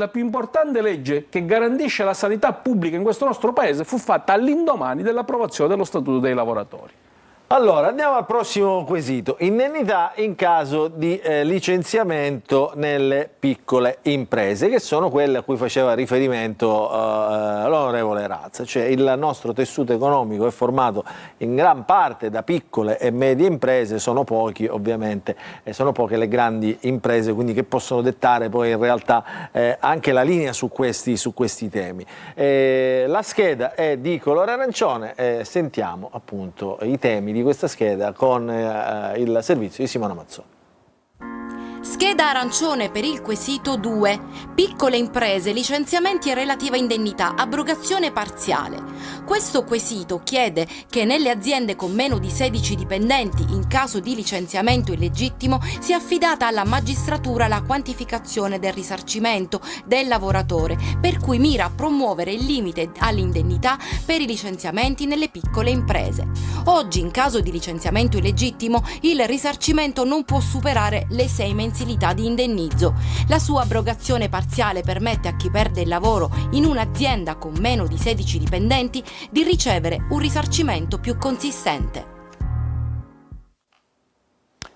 più importante legge che garantisce la sanità pubblica in questo nostro Paese fu fatta all'indomani dell'approvazione dello Statuto dei lavoratori. Allora, andiamo al prossimo quesito. Indennità in caso di licenziamento nelle piccole imprese, che sono quelle a cui faceva riferimento l'onorevole Razza. Cioè il nostro tessuto economico è formato in gran parte da piccole e medie imprese, sono pochi ovviamente, sono poche le grandi imprese, quindi che possono dettare poi in realtà anche la linea su questi temi. La scheda è di colore arancione, sentiamo appunto i temi di questa scheda con il servizio di Simona Mazzoni. Scheda arancione per il quesito 2. Piccole imprese, licenziamenti e relativa indennità, abrogazione parziale. Questo quesito chiede che nelle aziende con meno di 16 dipendenti, in caso di licenziamento illegittimo, sia affidata alla magistratura la quantificazione del risarcimento del lavoratore, per cui mira a promuovere il limite all'indennità per i licenziamenti nelle piccole imprese. Oggi, in caso di licenziamento illegittimo, il risarcimento non può superare le 6 mensilità di indennizzo. La sua abrogazione parziale permette a chi perde il lavoro in un'azienda con meno di 16 dipendenti di ricevere un risarcimento più consistente.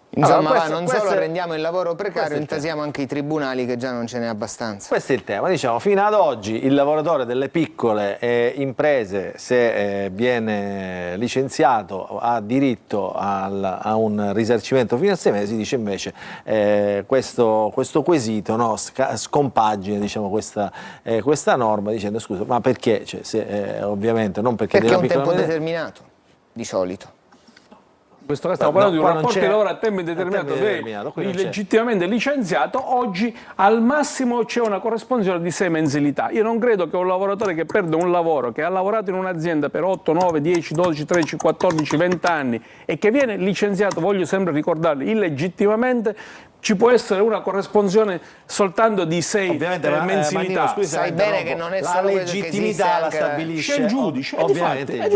Insomma, allora, non solo rendiamo il lavoro precario, intasiamo anche i tribunali, che già non ce n'è abbastanza. Questo è il tema. Diciamo, fino ad oggi il lavoratore delle piccole imprese, se viene licenziato, ha diritto a un risarcimento fino a 6 mesi. Dice invece questo quesito, no, scompagina, diciamo, questa norma, dicendo scusa, ma perché? Cioè, ovviamente non perché è un tempo determinato, di solito. In questo caso stiamo parlando di un rapporto di lavoro a tempo indeterminato, illegittimamente licenziato. Oggi al massimo c'è una corresponsione di 6 mensilità. Io non credo che un lavoratore che perde un lavoro, che ha lavorato in un'azienda per 8, 9, 10, 12, 13, 14, 20 anni e che viene licenziato, voglio sempre ricordarlo, illegittimamente, ci può essere una corresponsione soltanto di 6 mensilità. Manino, scusa, sai bene che non è la solo legittimità la stabilisce il giudice, ovviamente.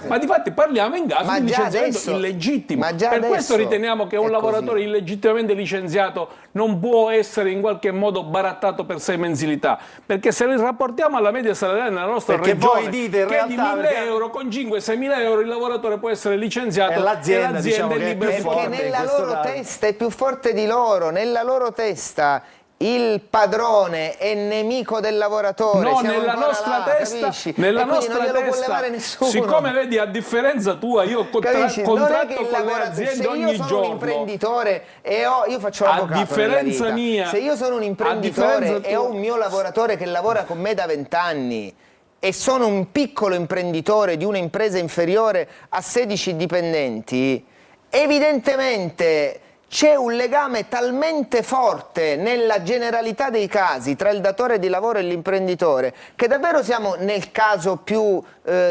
Ma di fatti parliamo in caso di licenziamento illegittimo. Per questo riteniamo che un lavoratore illegittimamente licenziato non può essere in qualche modo barattato per 6 mensilità, perché se li rapportiamo alla media salariale nella nostra regione, voi dite in che realtà, di 1.000 euro, con 5-6.000 euro il lavoratore può essere licenziato e l'azienda diciamo, è libera. Perché nella loro testa è più forte di loro, nella loro testa il padrone è nemico del lavoratore. No, nella nostra testa, nella nostra testa, siccome vedi, a differenza tua, io contratto con le aziende ogni giorno. Se io sono un imprenditore e io faccio l'avvocato, a differenza mia, se io sono un imprenditore e ho un mio lavoratore che lavora con me da 20 anni e sono un piccolo imprenditore di un'impresa inferiore a 16 dipendenti, evidentemente c'è un legame talmente forte nella generalità dei casi tra il datore di lavoro e l'imprenditore che davvero siamo nel caso più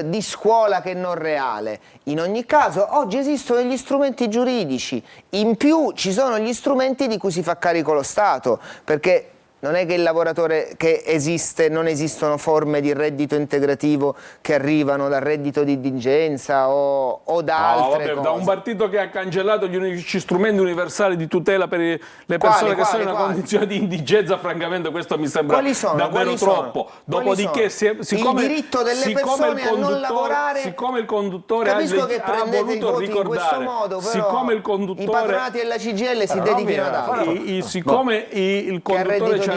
di scuola che non reale. In ogni caso oggi esistono gli strumenti giuridici, in più ci sono gli strumenti di cui si fa carico lo Stato, perché non è che il lavoratore che esiste, non esistono forme di reddito integrativo che arrivano dal reddito di indigenza o da altre cose. Da un partito che ha cancellato gli unici strumenti universali di tutela per le persone che sono in una condizione di indigenza, francamente questo mi sembra davvero troppo. Dopodiché, siccome il diritto delle persone a non lavorare, siccome il conduttore ha voluto ricordare, siccome il conduttore, i patronati e la CGIL si dedichino ad altro, siccome il conduttore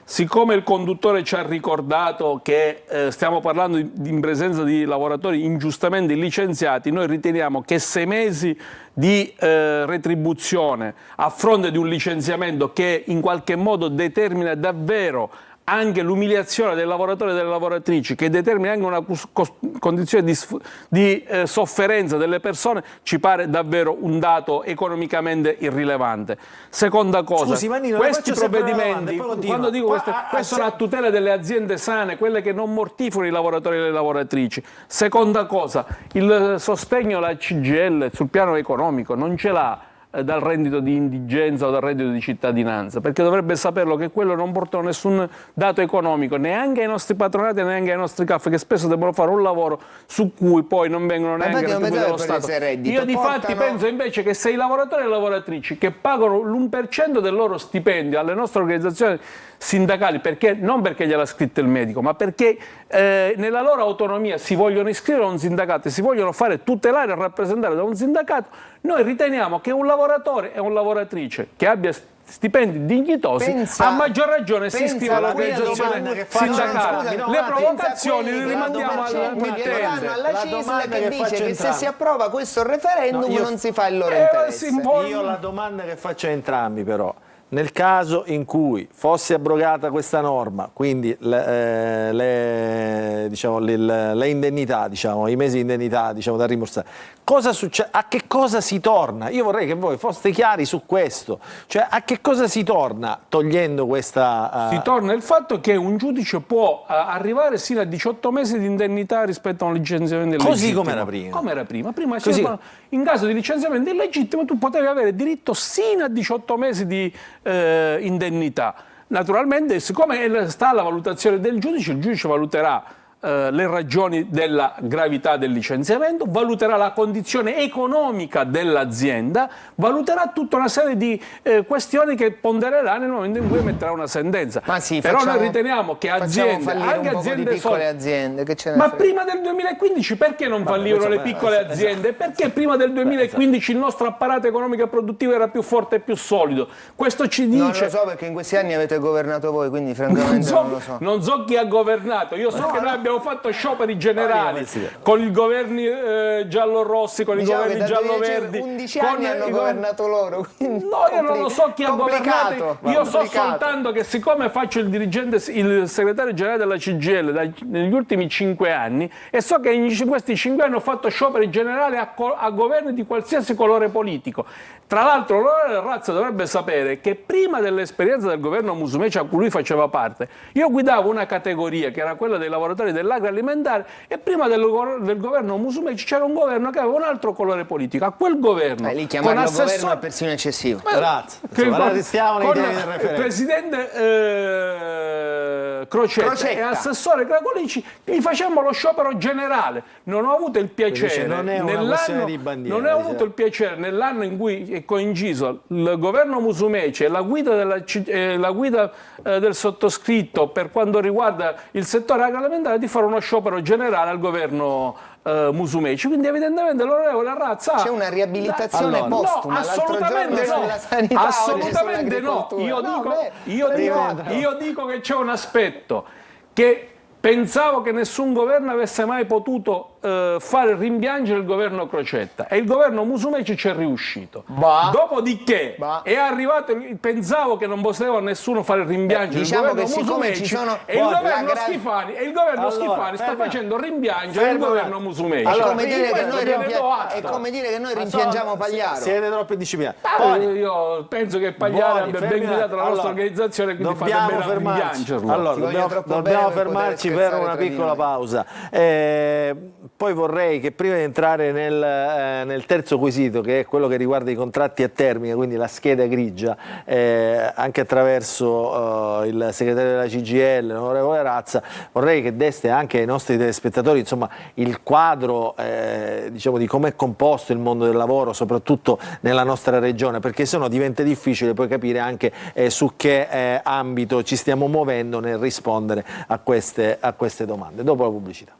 siccome il conduttore ci ha ricordato che stiamo parlando in presenza di lavoratori ingiustamente licenziati, noi riteniamo che 6 mesi di retribuzione a fronte di un licenziamento che in qualche modo determina davvero anche l'umiliazione del lavoratore e delle lavoratrici, che determina anche una condizione di sofferenza delle persone, ci pare davvero un dato economicamente irrilevante. Seconda cosa, scusi, Mannino, questi provvedimenti, quando dico queste sono a tutela delle aziende sane, quelle che non mortificano i lavoratori e le lavoratrici. Seconda cosa, il sostegno alla CGIL sul piano economico non ce l'ha dal reddito di indigenza o dal reddito di cittadinanza, perché dovrebbe saperlo che quello non portano nessun dato economico neanche ai nostri patronati, neanche ai nostri CAF, che spesso devono fare un lavoro su cui poi non vengono neanche retribuiti dallo Stato. Io difatti penso invece che se i lavoratori e le lavoratrici che pagano l'1% del loro stipendio alle nostre organizzazioni sindacali, non perché gliel'ha scritto il medico, ma perché nella loro autonomia si vogliono iscrivere a un sindacato e si vogliono fare tutelare e rappresentare da un sindacato, noi riteniamo che un lavoratore e una lavoratrice che abbia stipendi dignitosi a maggior ragione si iscrive all'organizzazione sindacale. Le provocazioni le rimandiamo al mittente. Alla CISL che dice che se si approva questo referendum non si fa il loro interesse. Io la domanda che faccio a entrambi però: nel caso in cui fosse abrogata questa norma, quindi le indennità, i mesi di indennità da rimborsare, cosa succede? A che cosa si torna? Io vorrei che voi foste chiari su questo, cioè a che cosa si torna togliendo questa... Si torna il fatto che un giudice può arrivare sino a 18 mesi di indennità rispetto a un licenziamento illegittimo. Così come era prima. Come era prima. In caso di licenziamento illegittimo tu potevi avere diritto sino a 18 mesi di indennità. Naturalmente, siccome sta alla valutazione del giudice, il giudice valuterà le ragioni della gravità del licenziamento, valuterà la condizione economica dell'azienda, valuterà tutta una serie di questioni che pondererà nel momento in cui emetterà una sentenza. Però noi riteniamo che aziende, anche aziende piccole aziende, ma prima del 2015 perché non fallivano le piccole aziende? Perché prima del 2015 il nostro apparato economico e produttivo era più forte e più solido? Questo ci dice... Non lo so, perché in questi anni avete governato voi, quindi francamente non lo so. Non so chi ha governato, io so che noi abbiamo fatto scioperi generali con i governi giallo-rossi, con i governi giallo-verdi. 11 anni hanno governato loro. No, io non lo so chi ha governato. Io so soltanto che siccome faccio il segretario generale della CGIL negli ultimi 5 anni e so che in questi 5 anni ho fatto scioperi generali a governi di qualsiasi colore politico. Tra l'altro l'onorevole Razza dovrebbe sapere che prima dell'esperienza del governo Musumeci a cui lui faceva parte, io guidavo una categoria che era quella dei lavoratori dell'agroalimentare e prima del governo Musumeci c'era un governo che aveva un altro colore politico. A quel governo... lì chiamarlo governo è persino eccessivo. Grazie. Restiamo nei temi del referendum. Il presidente Crocetta e assessore Cracolici gli facemmo lo sciopero generale. Non ho avuto il piacere nell'anno in cui è coinciso il governo Musumeci e la guida del sottoscritto per quanto riguarda il settore agroalimentare di fare uno sciopero generale al governo Musumeci. Quindi evidentemente l'onorevole Razza c'è una riabilitazione postuma. No, assolutamente no. Assolutamente no. Io dico che c'è un aspetto che pensavo che nessun governo avesse mai potuto fare rimpiangere il governo Crocetta e il governo Musumeci ci è riuscito. Dopodiché è arrivato, pensavo che non poteva nessuno fare rimpiangere il governo Musumeci e il governo Schifani sta facendo rimpiangere il governo Musumeci. È come dire che noi rimpiangiamo Pagliaro. Siete troppo disciplinati. Io penso che Pagliaro abbia ben guidato la nostra organizzazione, quindi fate bene a rimpiangerlo. Allora, dobbiamo fermarci per una piccola pausa. Poi vorrei che prima di entrare nel terzo quesito, che è quello che riguarda i contratti a termine, quindi la scheda grigia, anche attraverso il segretario della CGIL, l'onorevole Razza, vorrei che deste anche ai nostri telespettatori insomma, il quadro di come è composto il mondo del lavoro, soprattutto nella nostra regione, perché sennò diventa difficile poi capire anche su che ambito ci stiamo muovendo nel rispondere a queste domande. Dopo la pubblicità.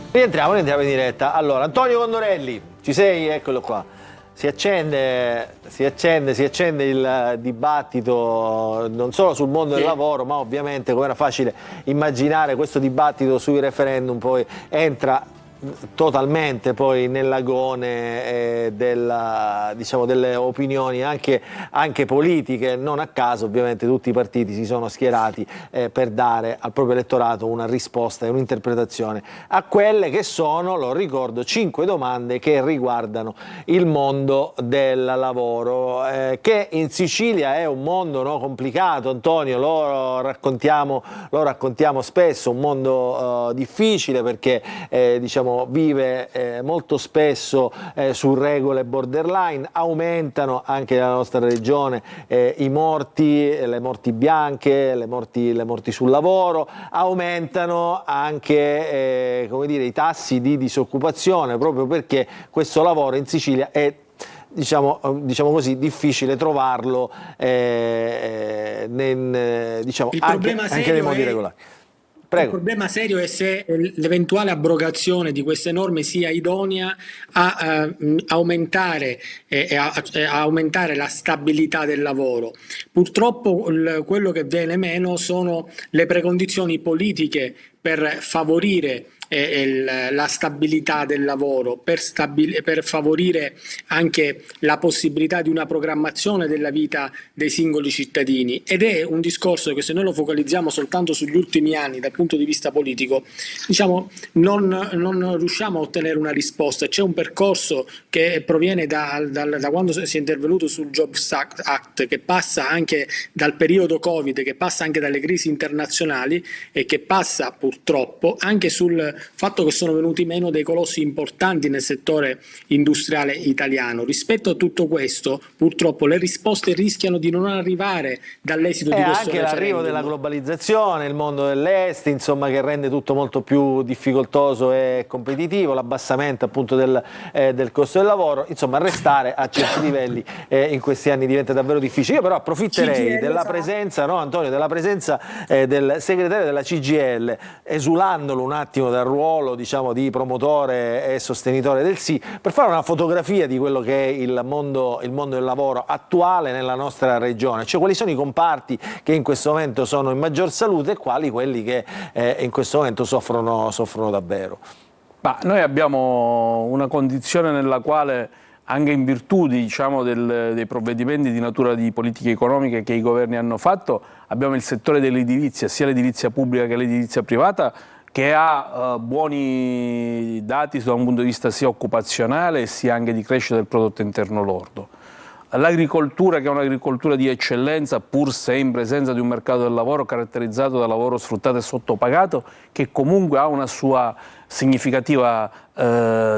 Rientriamo in diretta. Allora, Antonio Condorelli, ci sei? Eccolo qua. Si accende il dibattito non solo sul mondo del lavoro, ma ovviamente, come era facile immaginare, questo dibattito sui referendum poi entra totalmente poi nell'agone delle opinioni anche politiche. Non a caso ovviamente tutti i partiti si sono schierati per dare al proprio elettorato una risposta e un'interpretazione a quelle che sono, lo ricordo, 5 domande che riguardano il mondo del lavoro, che in Sicilia è un mondo, no, complicato, Antonio, lo raccontiamo spesso, un mondo difficile, perché diciamo vive molto spesso su regole borderline. Aumentano anche nella nostra regione i morti, le morti bianche, le morti sul lavoro, aumentano anche come dire, i tassi di disoccupazione, proprio perché questo lavoro in Sicilia è diciamo così, difficile trovarlo anche nei modi regolari. Prego. Il problema serio è se l'eventuale abrogazione di queste norme sia idonea a aumentare la stabilità del lavoro. Purtroppo quello che viene meno sono le precondizioni politiche per favorire la stabilità del lavoro, per favorire anche la possibilità di una programmazione della vita dei singoli cittadini, ed è un discorso che, se noi lo focalizziamo soltanto sugli ultimi anni dal punto di vista politico, diciamo non riusciamo a ottenere una risposta. C'è un percorso che proviene da quando si è intervenuto sul Jobs Act, che passa anche dal periodo Covid, che passa anche dalle crisi internazionali e che passa purtroppo anche sul fatto che sono venuti meno dei colossi importanti nel settore industriale italiano. Rispetto a tutto questo, purtroppo le risposte rischiano di non arrivare dall'esito di questo referendum. Anche l'arrivo della globalizzazione, il mondo dell'est, insomma, che rende tutto molto più difficoltoso e competitivo, l'abbassamento appunto del costo del lavoro, insomma, restare a certi livelli in questi anni diventa davvero difficile. Io però approfitterei della presenza, no, Antonio, della presenza del segretario della CGIL, esulandolo un attimo dal ruolo, diciamo, di promotore e sostenitore del sì, per fare una fotografia di quello che è il mondo del lavoro attuale nella nostra regione, cioè quali sono i comparti che in questo momento sono in maggior salute e quali quelli che in questo momento soffrono davvero. Ma noi abbiamo una condizione nella quale, anche in virtù diciamo, dei provvedimenti di natura di politica economica che i governi hanno fatto, abbiamo il settore dell'edilizia, sia l'edilizia pubblica che l'edilizia privata, che ha buoni dati da un punto di vista sia occupazionale sia anche di crescita del prodotto interno lordo. L'agricoltura, che è un'agricoltura di eccellenza, pur se in presenza di un mercato del lavoro caratterizzato da lavoro sfruttato e sottopagato, che comunque ha una sua significativa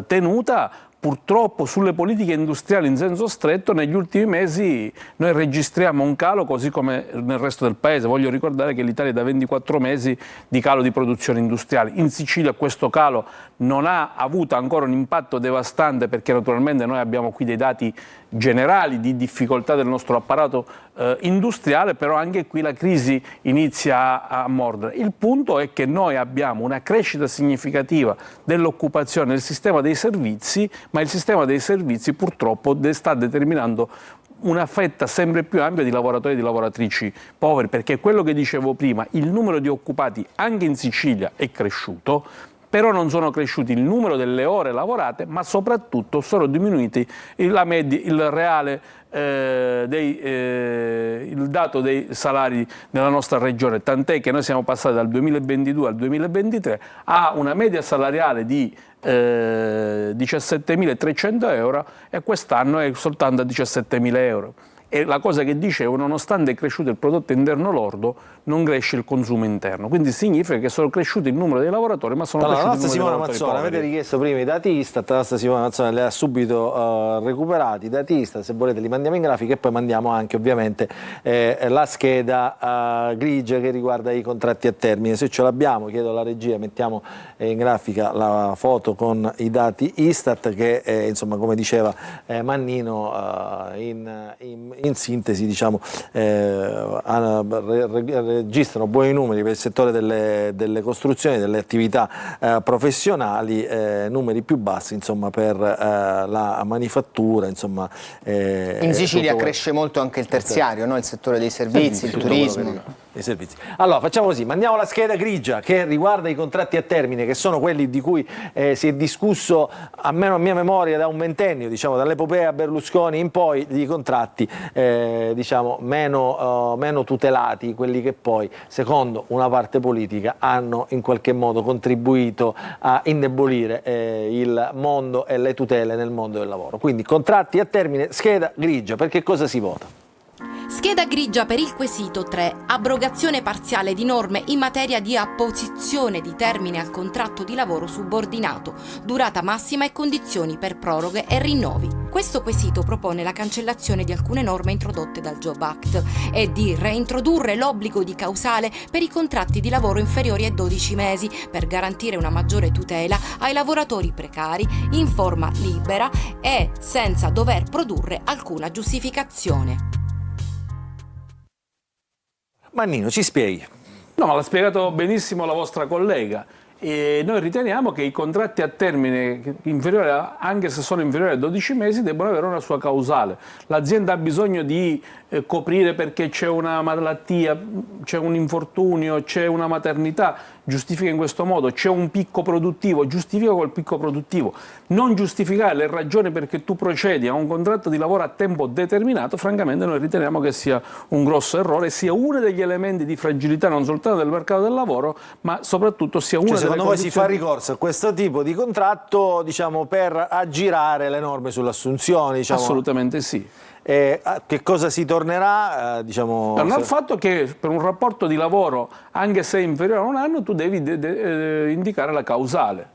tenuta, purtroppo sulle politiche industriali in senso stretto negli ultimi mesi noi registriamo un calo, così come nel resto del paese. Voglio ricordare che l'Italia è da 24 mesi di calo di produzione industriale. In Sicilia questo calo non ha avuto ancora un impatto devastante, perché naturalmente noi abbiamo qui dei dati generali di difficoltà del nostro apparato industriale, però anche qui la crisi inizia a mordere. Il punto è che noi abbiamo una crescita significativa dell'occupazione nel sistema dei servizi, ma il sistema dei servizi purtroppo sta determinando una fetta sempre più ampia di lavoratori e di lavoratrici poveri, perché quello che dicevo prima, il numero di occupati anche in Sicilia è cresciuto, però non sono cresciuti il numero delle ore lavorate, ma soprattutto sono diminuiti il dato dei salari nella nostra regione, tant'è che noi siamo passati dal 2022 al 2023 a una media salariale di 17.300 euro e quest'anno è soltanto a 17.000 euro. E la cosa che dicevo, nonostante è cresciuto il prodotto interno lordo, non cresce il consumo interno. Quindi significa che sono cresciuti il numero dei lavoratori, ma sono cresciuti il numero dei lavoratori poveri. Avete richiesto prima i dati Istat, la nostra Simona Mazzone li ha subito recuperati. I dati Istat, se volete, li mandiamo in grafica, e poi mandiamo anche ovviamente la scheda grigia che riguarda i contratti a termine. Se ce l'abbiamo, chiedo alla regia, mettiamo in grafica la foto con i dati Istat che, insomma, come diceva Mannino, in sintesi, diciamo, registrano buoni numeri per il settore delle costruzioni, delle attività professionali, numeri più bassi, insomma, per la manifattura, insomma. In Sicilia cresce molto anche il terziario, no? Il settore dei servizi, il turismo. i servizi. Allora facciamo così, mandiamo la scheda grigia che riguarda i contratti a termine, che sono quelli di cui si è discusso, almeno a mia memoria, da un ventennio, diciamo dall'epopea Berlusconi in poi, di contratti diciamo meno tutelati, quelli che poi secondo una parte politica hanno in qualche modo contribuito a indebolire il mondo e le tutele nel mondo del lavoro. Quindi contratti a termine, scheda grigia, perché cosa si vota? Scheda grigia per il quesito 3. Abrogazione parziale di norme in materia di apposizione di termine al contratto di lavoro subordinato, durata massima e condizioni per proroghe e rinnovi. Questo quesito propone la cancellazione di alcune norme introdotte dal Job Act e di reintrodurre l'obbligo di causale per i contratti di lavoro inferiori ai 12 mesi per garantire una maggiore tutela ai lavoratori precari in forma libera e senza dover produrre alcuna giustificazione. Mannino, ci spieghi. No, ma l'ha spiegato benissimo la vostra collega. E noi riteniamo che i contratti a termine inferiori, anche se sono inferiori a 12 mesi, debbano avere una sua causale. L'azienda ha bisogno di coprire perché c'è una malattia, c'è un infortunio, c'è una maternità, giustifica in questo modo, c'è un picco produttivo, giustifica quel picco produttivo. Non giustificare le ragioni perché tu procedi a un contratto di lavoro a tempo determinato, francamente noi riteniamo che sia un grosso errore, sia uno degli elementi di fragilità non soltanto del mercato del lavoro, ma soprattutto sia una delle secondo voi si fa ricorso a questo tipo di contratto, diciamo, per aggirare le norme sulle assunzioni? Diciamo. Assolutamente sì. Che cosa si tornerà? Diciamo, torna al fatto che per un rapporto di lavoro, anche se inferiore a un anno, tu devi indicare la causale.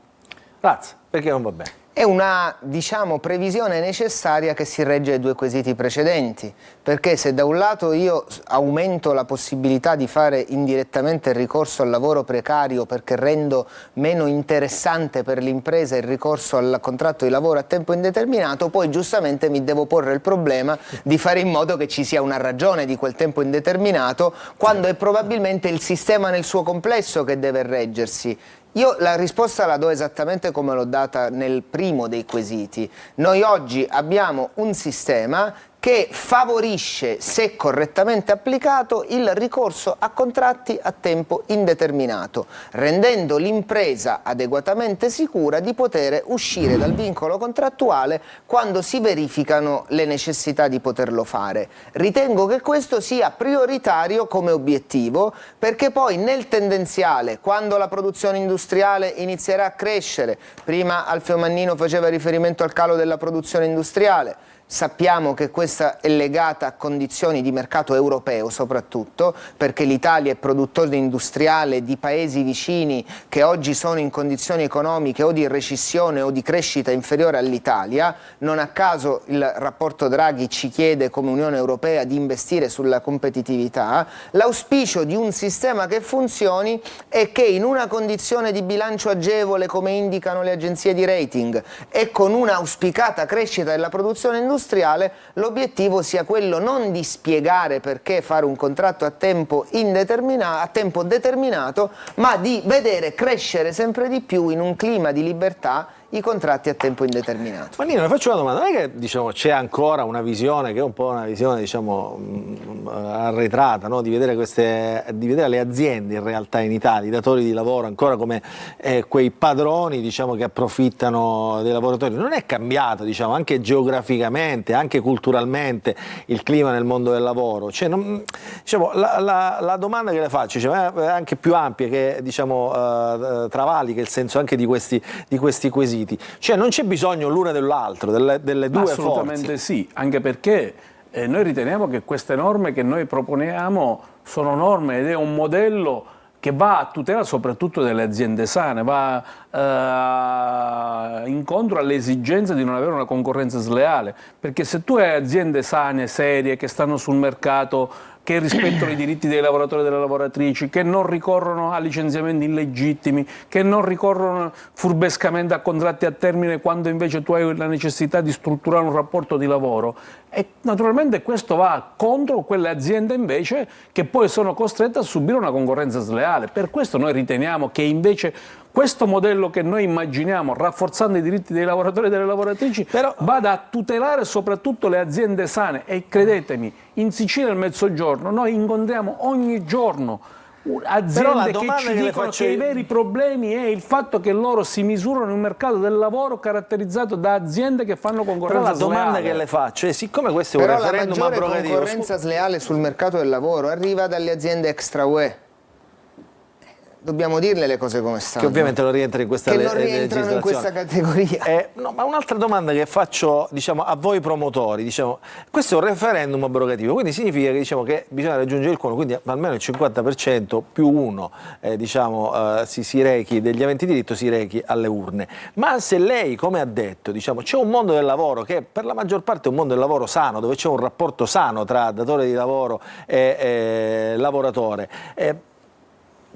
Grazie, perché non va bene. È una, diciamo, previsione necessaria che si regge ai due quesiti precedenti, perché se da un lato io aumento la possibilità di fare indirettamente il ricorso al lavoro precario perché rendo meno interessante per l'impresa il ricorso al contratto di lavoro a tempo indeterminato, poi giustamente mi devo porre il problema di fare in modo che ci sia una ragione di quel tempo indeterminato, quando è probabilmente il sistema nel suo complesso che deve reggersi. Io la risposta la do esattamente come l'ho data nel primo dei quesiti. Noi oggi abbiamo un sistema che favorisce, se correttamente applicato, il ricorso a contratti a tempo indeterminato, rendendo l'impresa adeguatamente sicura di poter uscire dal vincolo contrattuale quando si verificano le necessità di poterlo fare. Ritengo che questo sia prioritario come obiettivo, perché poi nel tendenziale, quando la produzione industriale inizierà a crescere, prima Alfio Mannino faceva riferimento al calo della produzione industriale, sappiamo che questa è legata a condizioni di mercato europeo soprattutto, perché l'Italia è produttore industriale di paesi vicini che oggi sono in condizioni economiche o di recessione o di crescita inferiore all'Italia. Non a caso il rapporto Draghi ci chiede come Unione Europea di investire sulla competitività. L'auspicio di un sistema che funzioni è che in una condizione di bilancio agevole, come indicano le agenzie di rating, e con un'auspicata crescita della produzione industriale, l'obiettivo sia quello non di spiegare perché fare un contratto a tempo determinato, ma di vedere crescere sempre di più in un clima di libertà i contratti a tempo indeterminato. Mannino, le faccio una domanda, non è che diciamo, c'è ancora una visione che è un po' una visione diciamo, arretrata, no? di vedere le aziende in realtà in Italia, i datori di lavoro ancora come quei padroni diciamo, che approfittano dei lavoratori? Non è cambiato diciamo, anche geograficamente, anche culturalmente il clima nel mondo del lavoro? Cioè, diciamo, la domanda che le faccio diciamo, è anche più ampia, che diciamo, travalica il senso anche di questi quesiti. Cioè non c'è bisogno l'una dell'altro, delle due forze? Assolutamente sì, anche perché noi riteniamo che queste norme che noi proponiamo sono norme ed è un modello che va a tutela soprattutto delle aziende sane, va incontro alle esigenze di non avere una concorrenza sleale, perché se tu hai aziende sane, serie, che stanno sul mercato, che rispettano i diritti dei lavoratori e delle lavoratrici, che non ricorrono a licenziamenti illegittimi, che non ricorrono furbescamente a contratti a termine quando invece tu hai la necessità di strutturare un rapporto di lavoro. E naturalmente questo va contro quelle aziende invece che poi sono costrette a subire una concorrenza sleale. Per questo noi riteniamo che invece questo modello che noi immaginiamo, rafforzando i diritti dei lavoratori e delle lavoratrici, vada a tutelare soprattutto le aziende sane. E credetemi, in Sicilia e nel Mezzogiorno noi incontriamo ogni giorno aziende che ci dicono che i veri problemi è il fatto che loro si misurano in un mercato del lavoro caratterizzato da aziende che fanno concorrenza sleale. Però la domanda che le faccio è, siccome questo è un referendum abrogativo... Però la maggiore concorrenza sleale sul mercato del lavoro arriva dalle aziende extra UE. Dobbiamo dirle le cose come stanno. Che ovviamente non rientra in questa legislazione. Che non rientrano in questa categoria. No, ma un'altra domanda che faccio, diciamo, a voi promotori, diciamo, questo è un referendum abrogativo, quindi significa che, diciamo, che bisogna raggiungere il quorum, quindi almeno il 50% più uno, si rechi, degli aventi diritto si rechi alle urne. Ma se lei, come ha detto, diciamo, c'è un mondo del lavoro che per la maggior parte è un mondo del lavoro sano, dove c'è un rapporto sano tra datore di lavoro e lavoratore,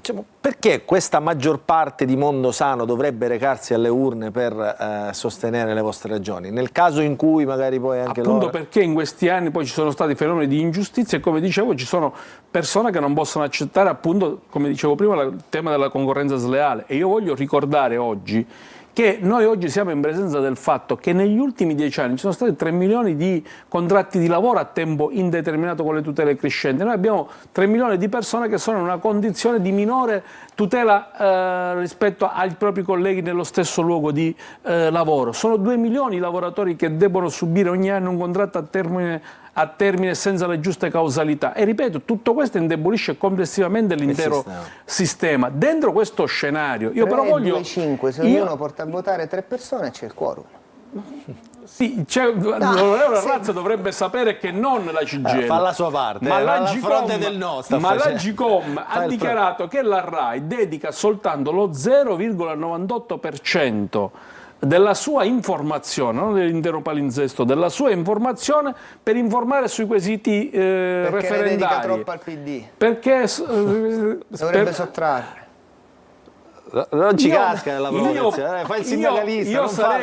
diciamo, perché questa maggior parte di mondo sano dovrebbe recarsi alle urne per sostenere le vostre ragioni? Nel caso in cui magari poi anche appunto loro... perché in questi anni poi ci sono stati fenomeni di ingiustizia e, come dicevo, ci sono persone che non possono accettare, appunto, come dicevo prima, il tema della concorrenza sleale. E io voglio ricordare oggi che noi oggi siamo in presenza del fatto che negli ultimi 10 anni ci sono stati 3 milioni di contratti di lavoro a tempo indeterminato con le tutele crescenti. Noi abbiamo 3 milioni di persone che sono in una condizione di minore tutela rispetto ai propri colleghi nello stesso luogo di lavoro. Sono 2 milioni i lavoratori che debbono subire ogni anno un contratto a termine senza le giuste causalità. E ripeto, tutto questo indebolisce complessivamente l'intero sistema. Dentro questo scenario, io però voglio... 2-5, se ognuno porta a votare 3 persone c'è il quorum. Sì, l'onorevole Razza dovrebbe sapere che non la CGIL, fa la sua parte, ma la fronte del no, ma l'Agcom ha dichiarato che la RAI dedica soltanto lo 0,98% della sua informazione, non dell'intero palinsesto, della sua informazione per informare sui quesiti referendari. Perché dedica troppo al PD. Perché dovrebbe sottrarre. Non ci casca nella provocazione, fa il sindacalista,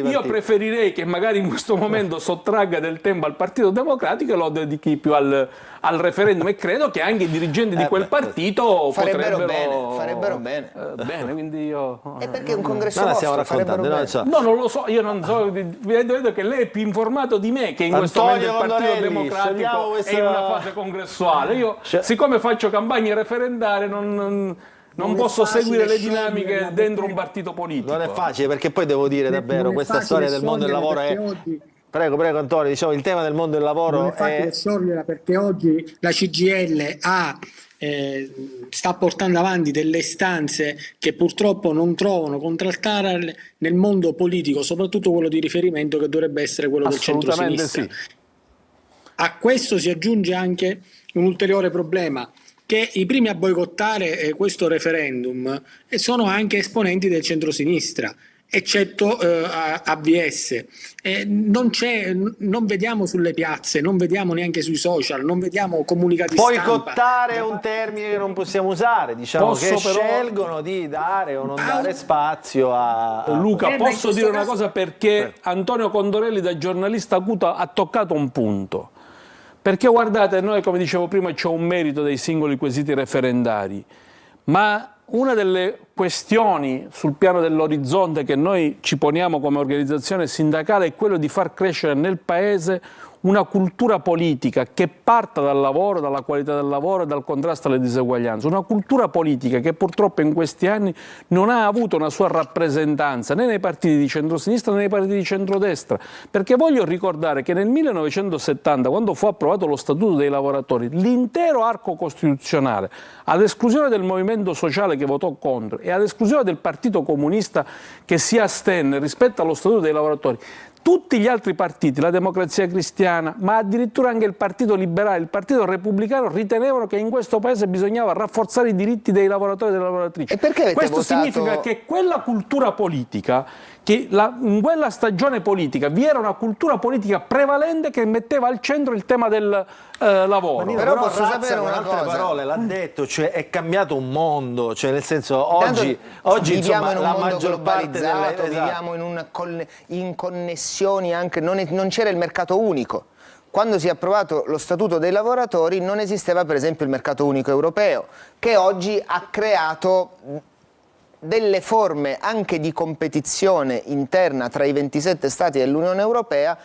io preferirei che magari in questo momento sottragga del tempo al Partito Democratico e lo dedichi più al referendum, e credo che anche i dirigenti di quel partito farebbero bene. Bene, quindi io... E perché un congresso la stiamo raccontando, no, non lo so, io non so, vedo che lei è più informato di me, che in questo momento il Partito Democratico è in una fase congressuale. Io, siccome faccio campagne referendarie, non posso seguire le dinamiche dentro un partito politico. Non è facile, perché poi devo dire davvero, questa storia del mondo del lavoro è... Prego Antonio, diciamo, il tema del mondo del lavoro non è facile scioglierla, perché oggi la CGIL sta portando avanti delle istanze che purtroppo non trovano contraltare nel mondo politico, soprattutto quello di riferimento che dovrebbe essere quello del centro-sinistra. Sì. A questo si aggiunge anche un ulteriore problema, che i primi a boicottare questo referendum sono anche esponenti del centrosinistra, eccetto AVS. Non vediamo sulle piazze, non vediamo neanche sui social, non vediamo comunicati stampa. Boicottare è un termine che non possiamo usare, diciamo, scelgono di dare o non dare spazio a... Luca, posso dire una cosa, perché Antonio Condorelli, da giornalista acuto, ha toccato un punto. Perché guardate, noi, come dicevo prima, c'è un merito dei singoli quesiti referendari, ma una delle questioni sul piano dell'orizzonte che noi ci poniamo come organizzazione sindacale è quello di far crescere nel Paese una cultura politica che parta dal lavoro, dalla qualità del lavoro e dal contrasto alle diseguaglianze. Una cultura politica che purtroppo in questi anni non ha avuto una sua rappresentanza né nei partiti di centrosinistra né nei partiti di centrodestra. Perché voglio ricordare che nel 1970, quando fu approvato lo Statuto dei lavoratori, l'intero arco costituzionale, ad esclusione del Movimento Sociale che votò contro e ad esclusione del Partito Comunista che si astenne rispetto allo Statuto dei lavoratori, tutti gli altri partiti, la Democrazia Cristiana, ma addirittura anche il Partito Liberale, il Partito Repubblicano, ritenevano che in questo Paese bisognava rafforzare i diritti dei lavoratori e delle lavoratrici. E perché avete Questo votato... significa che quella cultura politica, che in quella stagione politica vi era una cultura politica prevalente che metteva al centro il tema del lavoro. Però posso sapere una cosa, parole l'ha detto, cioè è cambiato un mondo, cioè nel senso oggi viviamo insomma, in un la mondo maggior parte globalizzato, viviamo in connessioni anche, non c'era il mercato unico. Quando si è approvato lo Statuto dei lavoratori non esisteva per esempio il mercato unico europeo, che oggi ha creato delle forme anche di competizione interna tra i 27 Stati dell'Unione Europea,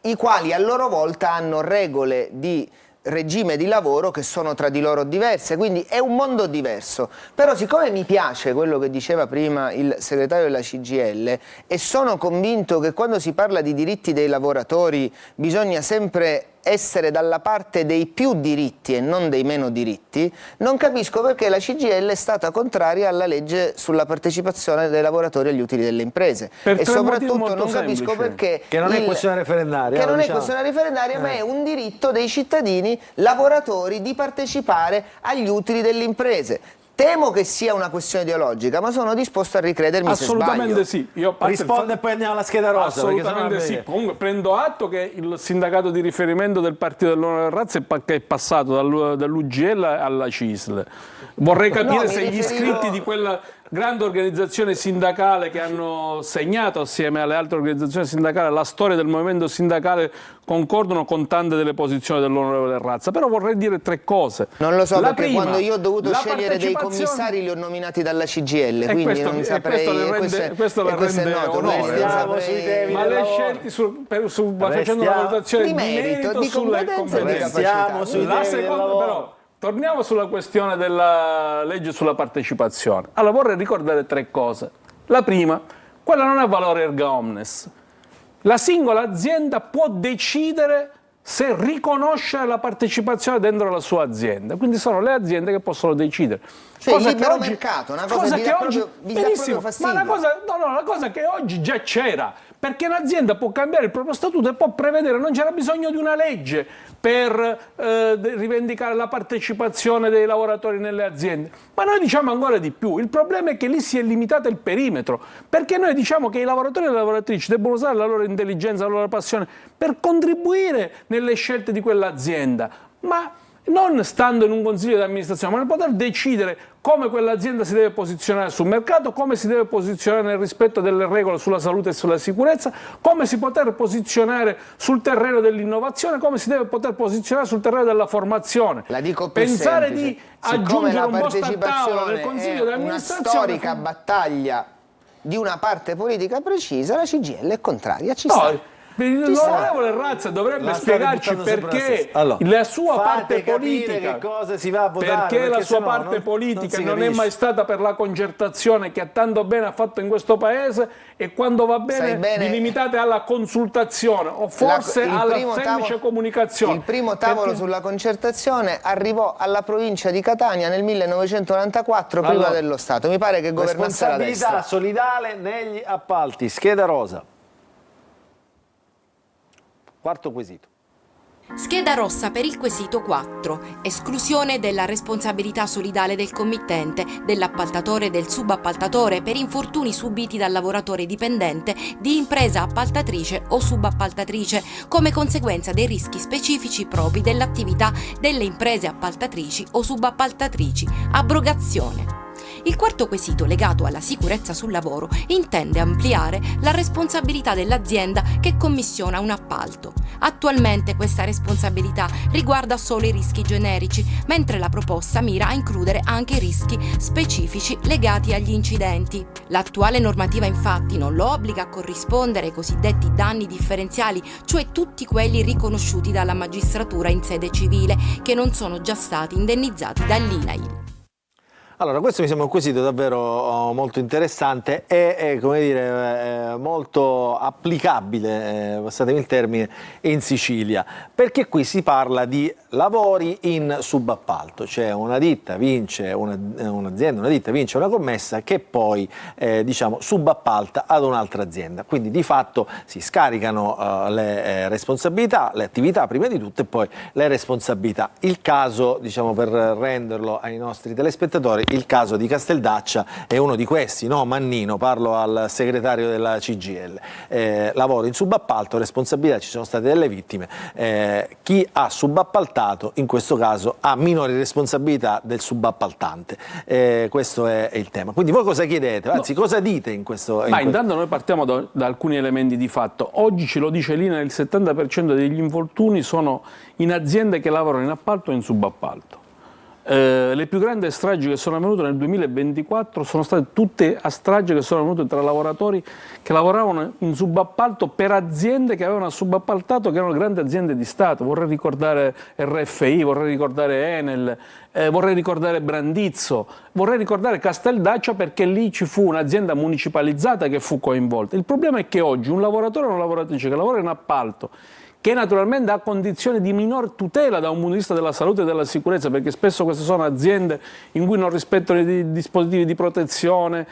i quali a loro volta hanno regole di regime di lavoro che sono tra di loro diverse, quindi è un mondo diverso. Però siccome mi piace quello che diceva prima il segretario della CGIL e sono convinto che quando si parla di diritti dei lavoratori bisogna sempre essere dalla parte dei più diritti e non dei meno diritti, non capisco perché la CGIL è stata contraria alla legge sulla partecipazione dei lavoratori agli utili delle imprese. E soprattutto non capisco perché... Che non è questione referendaria. Che non diciamo. è questione referendaria, ma è un diritto dei cittadini lavoratori di partecipare agli utili delle imprese. Temo che sia una questione ideologica, ma sono disposto a ricredermi se sbaglio. Assolutamente sì. Risponde e poi andiamo alla scheda rosa. Assolutamente sì. Comunque prendo atto che il sindacato di riferimento del Partito dell'Onorevole Razza è passato dall'UGL alla CISL. Vorrei capire se gli iscritti di quella grande organizzazione sindacale che hanno segnato assieme alle altre organizzazioni sindacali la storia del movimento sindacale concordano con tante delle posizioni dell'onorevole Razza. Però vorrei dire tre cose. Non lo so, perché prima, quando io ho dovuto scegliere dei commissari li ho nominati dalla CGIL, quindi questo, non saprei... Questo le rende onore. Ma le scelti facendo una valutazione di merito di sulle competenze. La seconda però... Torniamo sulla questione della legge sulla partecipazione. Allora vorrei ricordare tre cose. La prima, quella non ha valore erga omnes. La singola azienda può decidere se riconoscere la partecipazione dentro la sua azienda. Quindi sono le aziende che possono decidere. Cioè il libero mercato, una cosa che oggi benissimo, ma una cosa che oggi già c'era, perché un'azienda può cambiare il proprio statuto e può prevedere, non c'era bisogno di una legge per rivendicare la partecipazione dei lavoratori nelle aziende. Ma noi diciamo ancora di più, il problema è che lì si è limitato il perimetro, perché noi diciamo che i lavoratori e le lavoratrici debbono usare la loro intelligenza, la loro passione per contribuire nelle scelte di quell'azienda, ma non stando in un consiglio di amministrazione, ma nel poter decidere come quell'azienda si deve posizionare sul mercato, come si deve posizionare nel rispetto delle regole sulla salute e sulla sicurezza, come si poter posizionare sul terreno dell'innovazione, come si deve poter posizionare sul terreno della formazione. La dico più Pensare semplice. di aggiungere un posto a tavola nel consiglio di amministrazione, una storica battaglia di una parte politica precisa, la CGIL è contraria, ci sta. L'onorevole Razza dovrebbe spiegarci perché la sua parte politica, cosa si va a votare, perché la sua parte politica non è mai stata per la concertazione che tanto bene ha fatto in questo paese, e quando va bene vi limitate alla consultazione o forse alla semplice comunicazione. Il primo tavolo sulla concertazione arrivò alla provincia di Catania nel 1994, prima dello Stato. Mi pare che governasse la destra. Responsabilità solidale negli appalti. Scheda rosa. Quarto quesito. Scheda rossa per il quesito 4. Esclusione della responsabilità solidale del committente, dell'appaltatore e del subappaltatore per infortuni subiti dal lavoratore dipendente di impresa appaltatrice o subappaltatrice come conseguenza dei rischi specifici propri dell'attività delle imprese appaltatrici o subappaltatrici. Abrogazione. Il quarto quesito, legato alla sicurezza sul lavoro, intende ampliare la responsabilità dell'azienda che commissiona un appalto. Attualmente questa responsabilità riguarda solo i rischi generici, mentre la proposta mira a includere anche i rischi specifici legati agli incidenti. L'attuale normativa infatti non lo obbliga a corrispondere ai cosiddetti danni differenziali, cioè tutti quelli riconosciuti dalla magistratura in sede civile, che non sono già stati indennizzati dall'INAIL. Allora, questo mi sembra un quesito davvero molto interessante e come dire, molto applicabile, passatemi il termine, in Sicilia, perché qui si parla di lavori in subappalto, cioè una ditta vince, un'azienda, una ditta vince una commessa che poi diciamo subappalta ad un'altra azienda, quindi di fatto si scaricano le responsabilità, le attività prima di tutto e poi le responsabilità. Il caso, diciamo, per renderlo ai nostri telespettatori, il caso di Casteldaccia è uno di questi, no Mannino, parlo al segretario della CGIL, lavoro in subappalto, responsabilità, ci sono state delle vittime, chi ha subappaltato in questo caso ha minori responsabilità del subappaltante, questo è il tema. Quindi voi cosa chiedete? Anzi, cosa dite in questo? Intanto noi partiamo da alcuni elementi di fatto. Oggi ce lo dice l'INAIL, il 70% degli infortuni sono in aziende che lavorano in appalto o in subappalto. Le più grandi stragi che sono avvenute nel 2024 sono state tutte stragi che sono avvenute tra lavoratori che lavoravano in subappalto per aziende che avevano subappaltato, che erano grandi aziende di Stato. Vorrei ricordare RFI, vorrei ricordare Enel, vorrei ricordare Brandizzo, vorrei ricordare Casteldaccia, perché lì ci fu un'azienda municipalizzata che fu coinvolta. Il problema è che oggi un lavoratore o una lavoratrice che lavora in appalto, che naturalmente ha condizioni di minor tutela da un punto di vista della salute e della sicurezza, perché spesso queste sono aziende in cui non rispettano i dispositivi di protezione,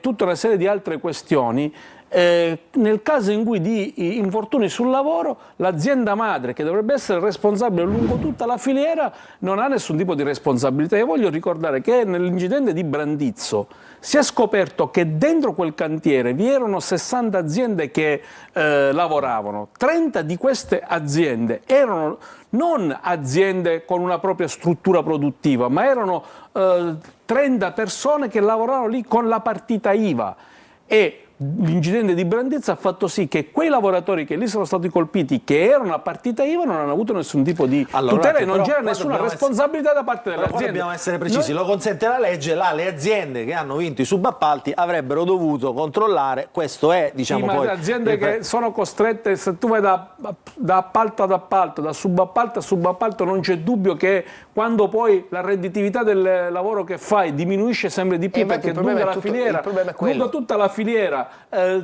tutta una serie di altre questioni. Nel caso in cui di infortuni sul lavoro, l'azienda madre, che dovrebbe essere responsabile lungo tutta la filiera, non ha nessun tipo di responsabilità. Io voglio ricordare che nell'incidente di Brandizzo si è scoperto che dentro quel cantiere vi erano 60 aziende che lavoravano. 30 di queste aziende erano non aziende con una propria struttura produttiva, ma erano 30 persone che lavoravano lì con la partita IVA. E l'incidente di Brandizzo ha fatto sì che quei lavoratori che lì sono stati colpiti, che erano a partita IVA, non hanno avuto nessun tipo di tutela e non c'era nessuna responsabilità da parte delle aziende. Dobbiamo essere precisi, lo consente la legge, là le aziende che hanno vinto i subappalti avrebbero dovuto controllare, questo è, diciamo, sì, poi... ma le aziende che sono costrette, se tu vai da appalto ad appalto, da subappalto a subappalto, non c'è dubbio che quando poi la redditività del lavoro che fai diminuisce sempre di più, perché lunga la filiera, lunga tutta la filiera,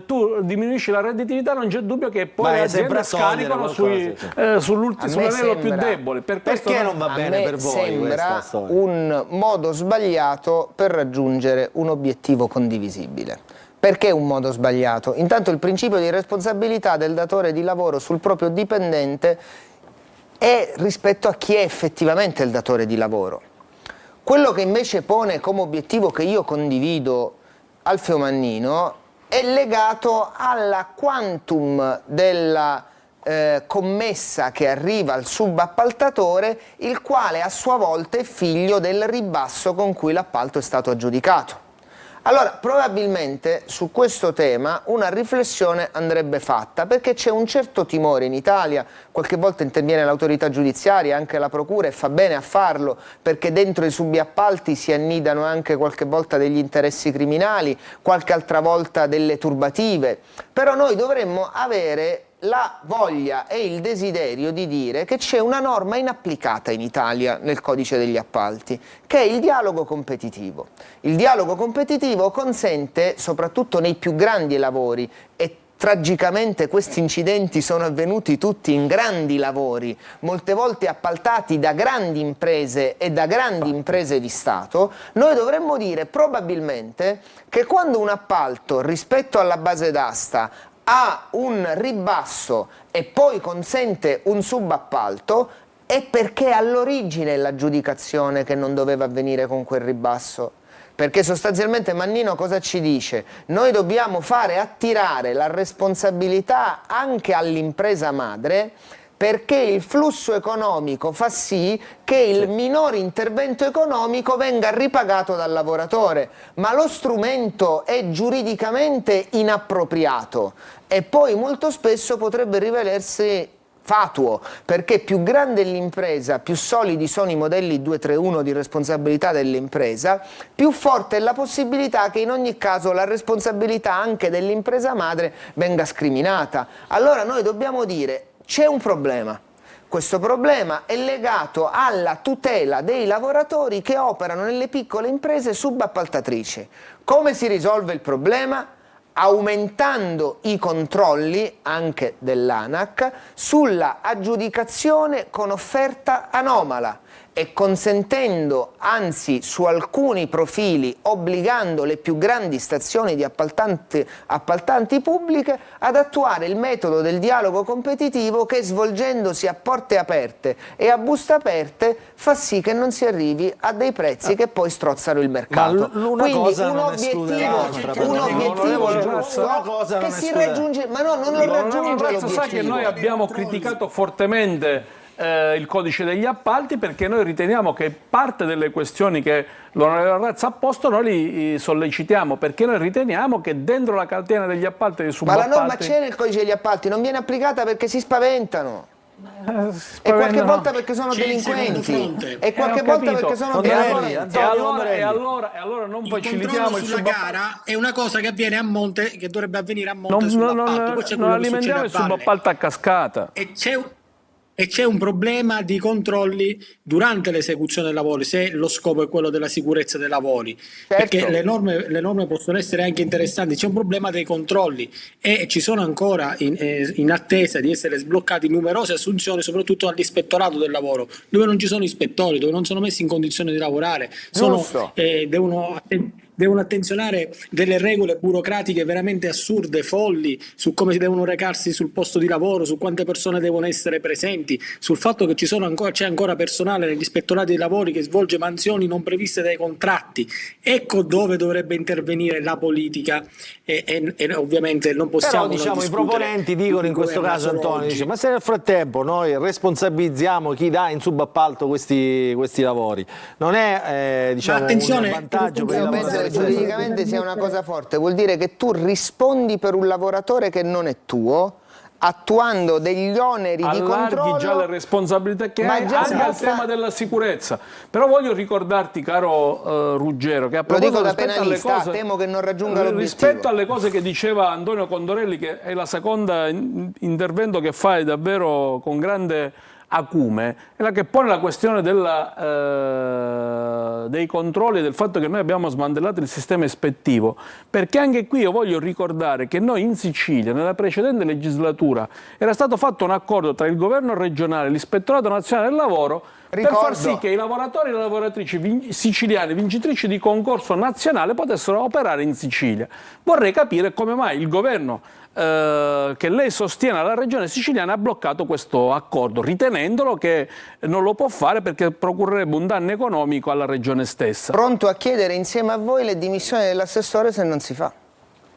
tu diminuisci la redditività, non c'è dubbio che poi le aziende scaricano sull'anello più debole. Perché non va bene per voi? Sembra un modo sbagliato per raggiungere un obiettivo condivisibile. Perché un modo sbagliato? Intanto il principio di responsabilità del datore di lavoro sul proprio dipendente è rispetto a chi è effettivamente il datore di lavoro. Quello che invece pone come obiettivo, che io condivido, Alfio Mannino, è legato alla quantum della commessa che arriva al subappaltatore, il quale a sua volta è figlio del ribasso con cui l'appalto è stato aggiudicato. Allora, probabilmente su questo tema una riflessione andrebbe fatta, perché c'è un certo timore in Italia, qualche volta interviene l'autorità giudiziaria, anche la procura, e fa bene a farlo, perché dentro i subappalti si annidano anche qualche volta degli interessi criminali, qualche altra volta delle turbative, però noi dovremmo avere la voglia e il desiderio di dire che c'è una norma inapplicata in Italia nel codice degli appalti, che è il dialogo competitivo. Il dialogo competitivo consente, soprattutto nei più grandi lavori, e tragicamente questi incidenti sono avvenuti tutti in grandi lavori, molte volte appaltati da grandi imprese e da grandi imprese di Stato, noi dovremmo dire probabilmente che quando un appalto rispetto alla base d'asta ha un ribasso e poi consente un subappalto, è perché all'origine è l'aggiudicazione che non doveva avvenire con quel ribasso. Perché sostanzialmente Mannino cosa ci dice? Noi dobbiamo fare attirare la responsabilità anche all'impresa madre, perché il flusso economico fa sì che il minore intervento economico venga ripagato dal lavoratore, ma lo strumento è giuridicamente inappropriato e poi molto spesso potrebbe rivelarsi fatuo, perché più grande è l'impresa, più solidi sono i modelli 231 di responsabilità dell'impresa, più forte è la possibilità che in ogni caso la responsabilità anche dell'impresa madre venga scriminata. Allora noi dobbiamo dire: c'è un problema. Questo problema è legato alla tutela dei lavoratori che operano nelle piccole imprese subappaltatrici. Come si risolve il problema? Aumentando i controlli anche dell'ANAC sulla aggiudicazione con offerta anomala e consentendo, anzi su alcuni profili, obbligando le più grandi stazioni di appaltanti pubbliche ad attuare il metodo del dialogo competitivo che, svolgendosi a porte aperte e a buste aperte, fa sì che non si arrivi a dei prezzi che poi strozzano il mercato. Quindi un obiettivo giusto che si raggiunge, ma no, non lo raggiunge l'obiettivo. Sa che noi abbiamo criticato fortemente il codice degli appalti, perché noi riteniamo che parte delle questioni che l'onorevole Razza ha posto noi li sollecitiamo, perché noi riteniamo che dentro la catena degli appalti e dei subappalti... Ma la norma c'è nel codice degli appalti, non viene applicata perché si spaventano. E qualche volta perché sono delinquenti, e qualche volta perché sono delinquenti. E allora non facilitiamo il sulla gara è una cosa che avviene a monte, che dovrebbe avvenire a monte sull'appalto. Non alimentiamo il subappalto a cascata. E c'è un problema di controlli durante l'esecuzione dei lavori, se lo scopo è quello della sicurezza dei lavori, perché le norme possono essere anche interessanti. C'è un problema dei controlli e ci sono ancora in attesa di essere sbloccati numerose assunzioni, soprattutto all'ispettorato del lavoro, dove non ci sono ispettori, dove non sono messi in condizione di lavorare, devono attenzionare delle regole burocratiche veramente assurde, folli, su come si devono recarsi sul posto di lavoro, su quante persone devono essere presenti, sul fatto che c'è ancora personale negli ispettorati dei lavori che svolge mansioni non previste dai contratti. Ecco dove dovrebbe intervenire la politica e ovviamente non possiamo. Però diciamo i proponenti dicono in questo caso, Antonio, dice, ma se nel frattempo noi responsabilizziamo chi dà in subappalto questi lavori, non è diciamo un vantaggio per il lavoratore? Giuridicamente sia una cosa forte, vuol dire che tu rispondi per un lavoratore che non è tuo, attuando degli oneri di controllo. Allarghi già le responsabilità che hai anche al tema della sicurezza. Però voglio ricordarti, caro Ruggero, che a proposito, lo dico da penalista, temo che non raggiunga l'obiettivo. Rispetto alle cose che diceva Antonio Condorelli, che è la seconda intervento che fai davvero con grande acume, è la che pone la questione dei controlli e del fatto che noi abbiamo smantellato il sistema ispettivo, perché anche qui io voglio ricordare che noi in Sicilia nella precedente legislatura era stato fatto un accordo tra il governo regionale e l'Ispettorato Nazionale del Lavoro per far sì che i lavoratori e le lavoratrici siciliani vincitrici di concorso nazionale potessero operare in Sicilia. Vorrei capire come mai il governo che lei sostiene alla regione siciliana ha bloccato questo accordo, ritenendolo che non lo può fare perché procurrerebbe un danno economico alla regione stessa. Pronto a chiedere insieme a voi le dimissioni dell'assessore se non si fa.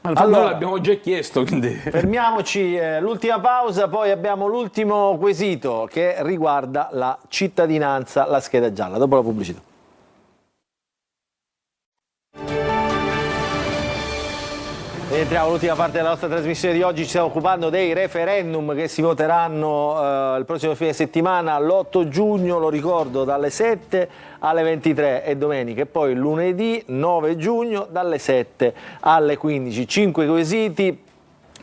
Allora, noi l'abbiamo già chiesto, quindi. Fermiamoci, l'ultima pausa, poi abbiamo l'ultimo quesito che riguarda la cittadinanza, la scheda gialla, dopo la pubblicità. Entriamo all'ultima parte della nostra trasmissione di oggi, ci stiamo occupando dei referendum che si voteranno il prossimo fine settimana, l'8 giugno, lo ricordo, dalle 7 alle 23 e domenica, e poi lunedì 9 giugno dalle 7 alle 15. 5 quesiti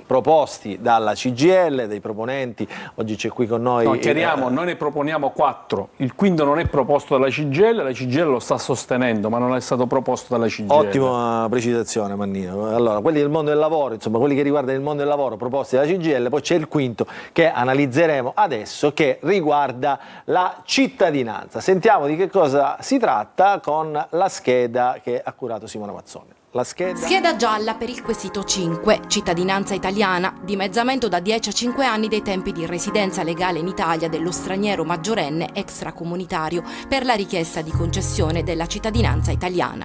proposti dalla CGIL, dei proponenti. Oggi c'è qui con noi. No, chiariamo, noi ne proponiamo 4. Il quinto non è proposto dalla CGIL, la CGIL lo sta sostenendo, ma non è stato proposto dalla CGIL. Ottima precisazione, Mannino. Allora, quelli del mondo del lavoro, insomma, quelli che riguardano il mondo del lavoro proposti dalla CGIL, poi c'è il quinto che analizzeremo adesso, che riguarda la cittadinanza. Sentiamo di che cosa si tratta con la scheda che ha curato Simona Mazzoni. Scheda gialla per il quesito 5, cittadinanza italiana, dimezzamento da 10 a 5 anni dei tempi di residenza legale in Italia dello straniero maggiorenne extracomunitario per la richiesta di concessione della cittadinanza italiana.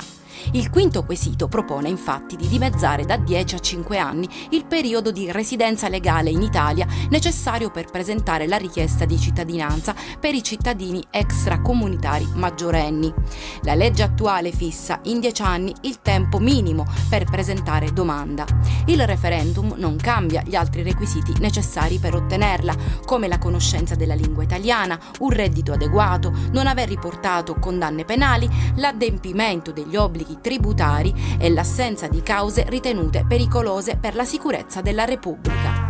Il quinto quesito propone infatti di dimezzare da 10 a 5 anni il periodo di residenza legale in Italia necessario per presentare la richiesta di cittadinanza per i cittadini extracomunitari maggiorenni. La legge attuale fissa in 10 anni il tempo minimo per presentare domanda. Il referendum non cambia gli altri requisiti necessari per ottenerla, come la conoscenza della lingua italiana, un reddito adeguato, non aver riportato condanne penali, l'adempimento degli obblighi tributari e l'assenza di cause ritenute pericolose per la sicurezza della Repubblica.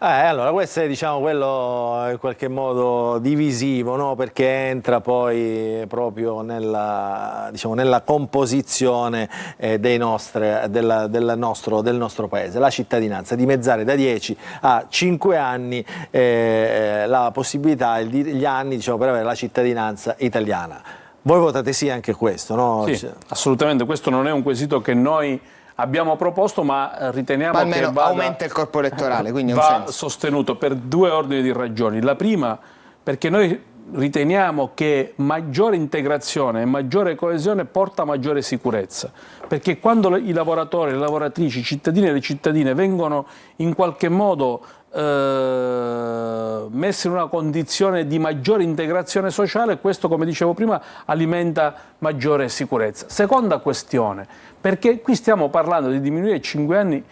Allora questo è, diciamo, quello in qualche modo divisivo, no? Perché entra poi proprio nella, diciamo, nella composizione del nostro paese, la cittadinanza, dimezzare da 10 a 5 anni la possibilità, gli anni, diciamo, per avere la cittadinanza italiana. Voi votate sì anche questo, no? Sì, assolutamente, questo non è un quesito che noi abbiamo proposto, ma riteniamo almeno che aumenta il corpo elettorale, quindi va sostenuto per 2 ordini di ragioni. La prima, perché noi riteniamo che maggiore integrazione e maggiore coesione porta maggiore sicurezza, perché quando i lavoratori, le lavoratrici, i cittadini e le cittadine vengono in qualche modo messi in una condizione di maggiore integrazione sociale, questo, come dicevo prima, alimenta maggiore sicurezza. Seconda questione, perché qui stiamo parlando di diminuire 5 anni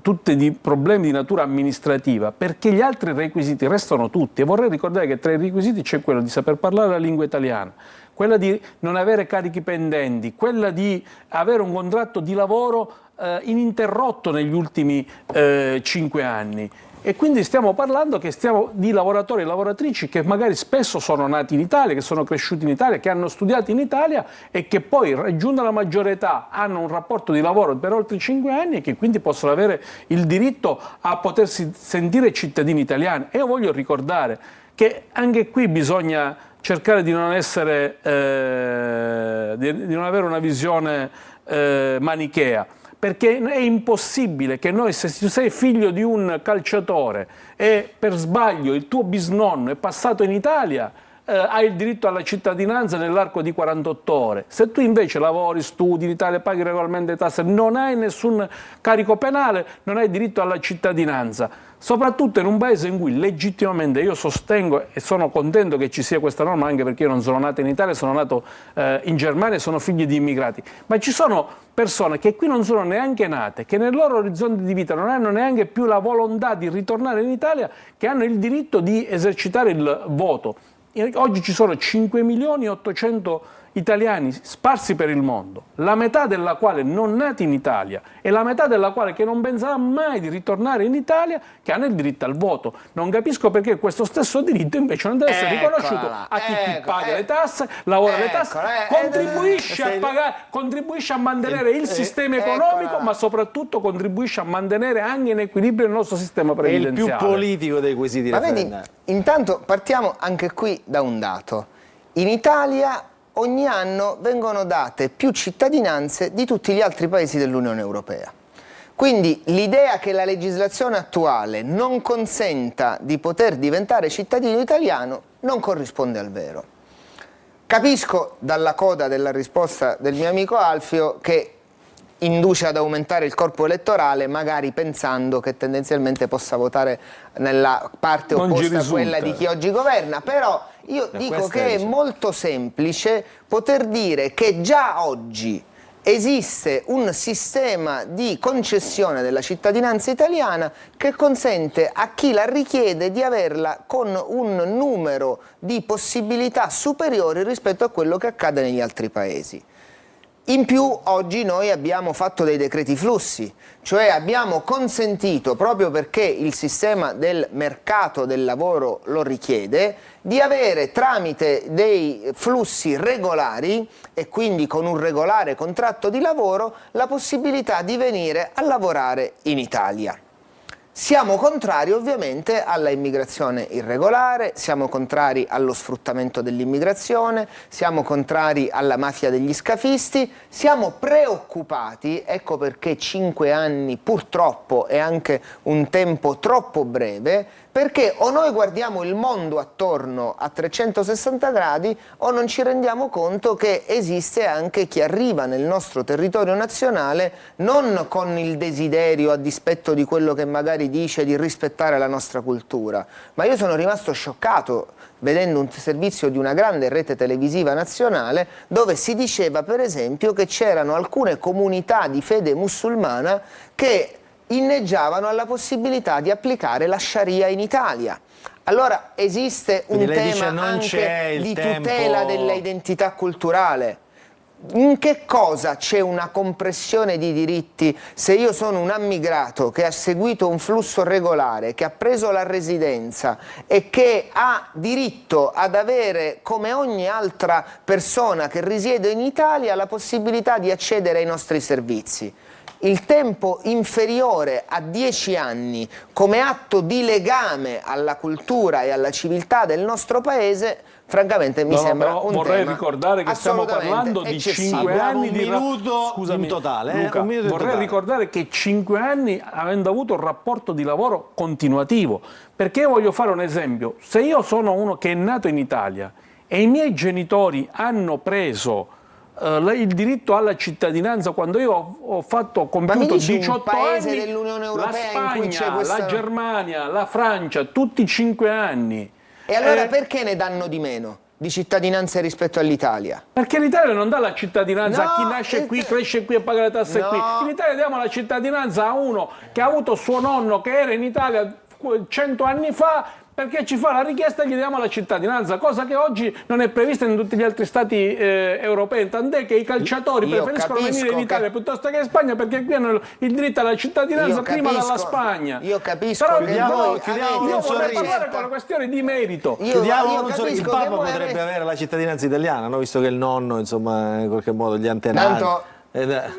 tutti di problemi di natura amministrativa, perché gli altri requisiti restano tutti. E vorrei ricordare che tra i requisiti c'è quello di saper parlare la lingua italiana, quella di non avere carichi pendenti, quella di avere un contratto di lavoro ininterrotto negli ultimi 5 anni. E quindi stiamo parlando di lavoratori e lavoratrici che magari spesso sono nati in Italia, che sono cresciuti in Italia, che hanno studiato in Italia e che poi, raggiunta la maggiore età, hanno un rapporto di lavoro per oltre 5 anni e che quindi possono avere il diritto a potersi sentire cittadini italiani. E io voglio ricordare che anche qui bisogna cercare di non essere, di non avere una visione manichea. Perché è impossibile che noi, se tu sei figlio di un calciatore e per sbaglio il tuo bisnonno è passato in Italia, hai il diritto alla cittadinanza nell'arco di 48 ore. Se tu invece lavori, studi in Italia, paghi regolarmente le tasse, non hai nessun carico penale, non hai diritto alla cittadinanza. Soprattutto in un paese in cui legittimamente io sostengo e sono contento che ci sia questa norma, anche perché io non sono nato in Italia, sono nato in Germania e sono figlio di immigrati, ma ci sono persone che qui non sono neanche nate, che nel loro orizzonte di vita non hanno neanche più la volontà di ritornare in Italia, che hanno il diritto di esercitare il voto. Oggi ci sono 5.800.000 italiani sparsi per il mondo, la metà della quale non nati in Italia e la metà della quale che non penserà mai di ritornare in Italia, che hanno il diritto al voto. Non capisco perché questo stesso diritto invece non deve essere riconosciuto a chi paga le tasse, lavora le tasse, contribuisce a mantenere il sistema economico, ma soprattutto contribuisce a mantenere anche in equilibrio il nostro sistema previdenziale. È il più politico dei quesiti referendari. Ma vedi, intanto partiamo anche qui da un dato. In Italia ogni anno vengono date più cittadinanze di tutti gli altri paesi dell'Unione Europea. Quindi l'idea che la legislazione attuale non consenta di poter diventare cittadino italiano non corrisponde al vero. Capisco dalla coda della risposta del mio amico Alfio che induce ad aumentare il corpo elettorale, magari pensando che tendenzialmente possa votare nella parte opposta a quella di chi oggi governa, però io dico che è molto semplice poter dire che già oggi esiste un sistema di concessione della cittadinanza italiana che consente a chi la richiede di averla con un numero di possibilità superiori rispetto a quello che accade negli altri paesi. In più oggi noi abbiamo fatto dei decreti flussi, cioè abbiamo consentito, proprio perché il sistema del mercato del lavoro lo richiede, di avere tramite dei flussi regolari e quindi con un regolare contratto di lavoro la possibilità di venire a lavorare in Italia. Siamo contrari ovviamente alla immigrazione irregolare, siamo contrari allo sfruttamento dell'immigrazione, siamo contrari alla mafia degli scafisti, siamo preoccupati, ecco perché 5 anni purtroppo è anche un tempo troppo breve, perché o noi guardiamo il mondo attorno a 360 gradi o non ci rendiamo conto che esiste anche chi arriva nel nostro territorio nazionale non con il desiderio, a dispetto di quello che magari dice, di rispettare la nostra cultura. Ma io sono rimasto scioccato vedendo un servizio di una grande rete televisiva nazionale dove si diceva per esempio che c'erano alcune comunità di fede musulmana che inneggiavano alla possibilità di applicare la Sharia in Italia. Allora esiste un tema anche di tutela dell'identità culturale. In che cosa c'è una compressione di diritti se io sono un immigrato che ha seguito un flusso regolare, che ha preso la residenza e che ha diritto ad avere, come ogni altra persona che risiede in Italia, la possibilità di accedere ai nostri servizi? Il tempo inferiore a 10 anni come atto di legame alla cultura e alla civiltà del nostro paese, francamente mi sembra un vorrei tema ricordare che stiamo parlando di 5 anni di minuto in totale. Luca, un minuto vorrei ricordare che 5 anni avendo avuto un rapporto di lavoro continuativo. Perché voglio fare un esempio. Se io sono uno che è nato in Italia e i miei genitori hanno preso il diritto alla cittadinanza quando io ho compiuto 18 anni, dell'Unione Europea la Spagna, in cui c'è questa... la Germania, la Francia, tutti 5 anni. E allora perché ne danno di meno? di cittadinanza rispetto all'Italia? Perché l'Italia non dà la cittadinanza No, a chi nasce qui, cresce qui e paga le tasse no. qui. In Italia diamo la cittadinanza a uno che ha avuto suo nonno che era in Italia 100 anni fa, perché ci fa la richiesta e gli diamo la cittadinanza, cosa che oggi non è prevista in tutti gli altri stati europei, tant'è che i calciatori preferiscono venire in Italia piuttosto che in Spagna, perché qui hanno il diritto alla cittadinanza prima dalla Spagna. Io capisco. Però che io vorrei parlare con una questione di merito. Io Il capisco Papa che voi potrebbe avere la cittadinanza italiana, no? Visto che il nonno, insomma, in qualche modo gli antenati.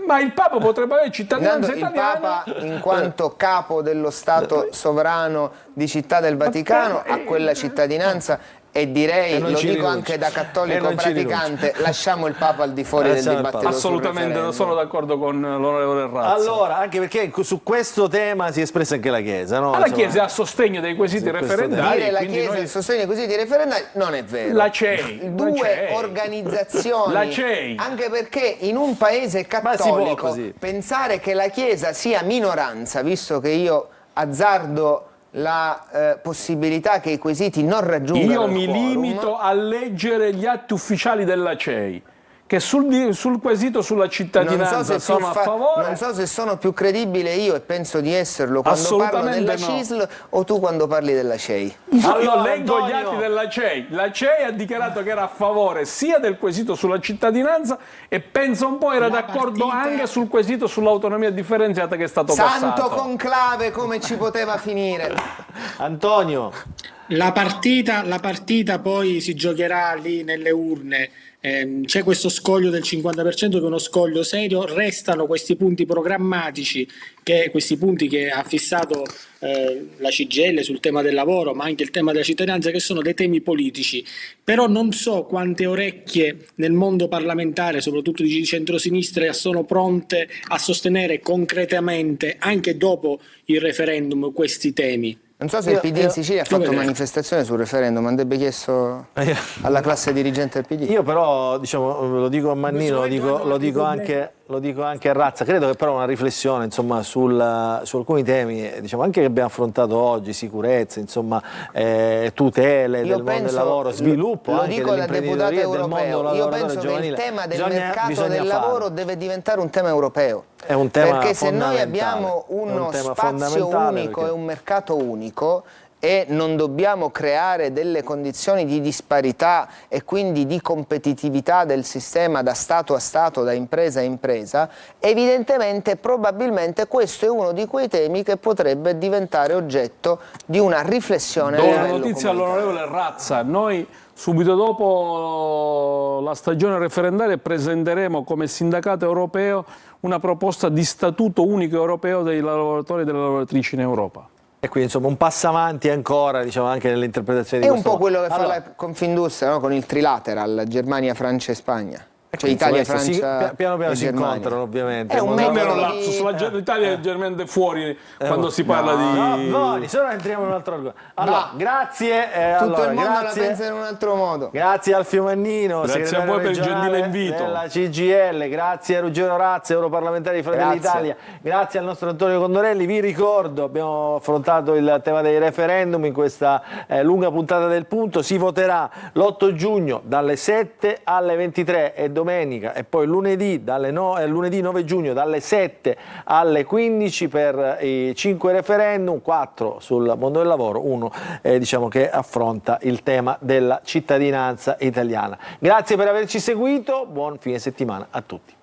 Ma il Papa potrebbe avere cittadinanza il italiana. Papa, in quanto capo dello Stato sovrano di Città del Vaticano, ha quella cittadinanza, e direi, lo dico anche da cattolico praticante, lasciamo il Papa al di fuori del dibattito. Assolutamente, non sono d'accordo con l'onorevole Razza. Allora, anche perché su questo tema si è espressa anche la Chiesa, no? La Chiesa è a sostegno dei quesiti referendari. Dire la Chiesa a sostegno dei quesiti referendari non è vero. La CEI. Due organizzazioni. La CEI. Anche perché in un paese cattolico pensare che la Chiesa sia minoranza, visto che io azzardo la possibilità che i quesiti non raggiungano Io il mi quorum. limito a leggere gli atti ufficiali della CEI, che sul quesito sulla cittadinanza sono a favore. Non so se sono più credibile io, e penso di esserlo, quando parlo Assolutamente della no. CISL o tu quando parli della CEI. Io Allora, leggo gli Antonio. atti della CEI. La CEI ha dichiarato che era a favore sia del quesito sulla cittadinanza e penso un po' era d'accordo anche sul quesito sull'autonomia differenziata che è stato passato. Santo conclave, come ci poteva finire? Antonio. La partita poi si giocherà lì nelle urne. C'è questo scoglio del 50% che è uno scoglio serio, restano questi punti programmatici, questi punti che ha fissato la CGIL sul tema del lavoro, ma anche il tema della cittadinanza, che sono dei temi politici. Però non so quante orecchie nel mondo parlamentare, soprattutto di centrosinistra, sono pronte a sostenere concretamente, anche dopo il referendum, questi temi. Non so se il PD in Sicilia ha fatto manifestazione sul referendum, andrebbe chiesto alla classe dirigente del PD. Io però, diciamo, lo dico a Mannino, lo dico anche a Razza, credo che però una riflessione, insomma, su alcuni temi, diciamo, anche che abbiamo affrontato oggi, sicurezza, insomma, tutele del mondo del lavoro, sviluppo lo anche dico da deputato europeo, io penso che il tema del mercato del lavoro deve diventare un tema europeo. È un tema perché se noi fondamentale. abbiamo uno spazio unico e un mercato unico e non dobbiamo creare delle condizioni di disparità e quindi di competitività del sistema da Stato a Stato, da impresa a impresa, evidentemente, probabilmente questo è uno di quei temi che potrebbe diventare oggetto di una riflessione. Do una notizia all'onorevole Razza, noi subito dopo la stagione referendaria presenteremo come sindacato europeo una proposta di statuto unico europeo dei lavoratori e delle lavoratrici in Europa. E quindi insomma un passo avanti ancora, diciamo, anche nell'interpretazione di È questo un po' quello che modo. fa la Confindustria, no? Con il trilateral, Germania, Francia e Spagna. Cioè Italia, Francia piano piano e si Germania. incontrano, ovviamente. È un Nemmeno metodo lapsus, l'Italia è leggermente fuori quando si parla di... No, se no entriamo in un altro argomento. Allora, grazie. Tutto il mondo grazie. la pensa in un altro modo. Grazie Alfio Mannino, Grazie segretario a voi per il regionale gentile invito. della CGIL, grazie a Ruggero Razza, europarlamentare di Fratelli d'Italia, grazie al nostro Antonio Condorelli. Vi ricordo, abbiamo affrontato il tema dei referendum in questa lunga puntata del Punto. Si voterà l'8 giugno dalle 7 alle 23 e domenica, e poi lunedì 9 giugno dalle 7 alle 15 per i 5 referendum, 4 sul mondo del lavoro, uno diciamo che affronta il tema della cittadinanza italiana. Grazie per averci seguito, buon fine settimana a tutti.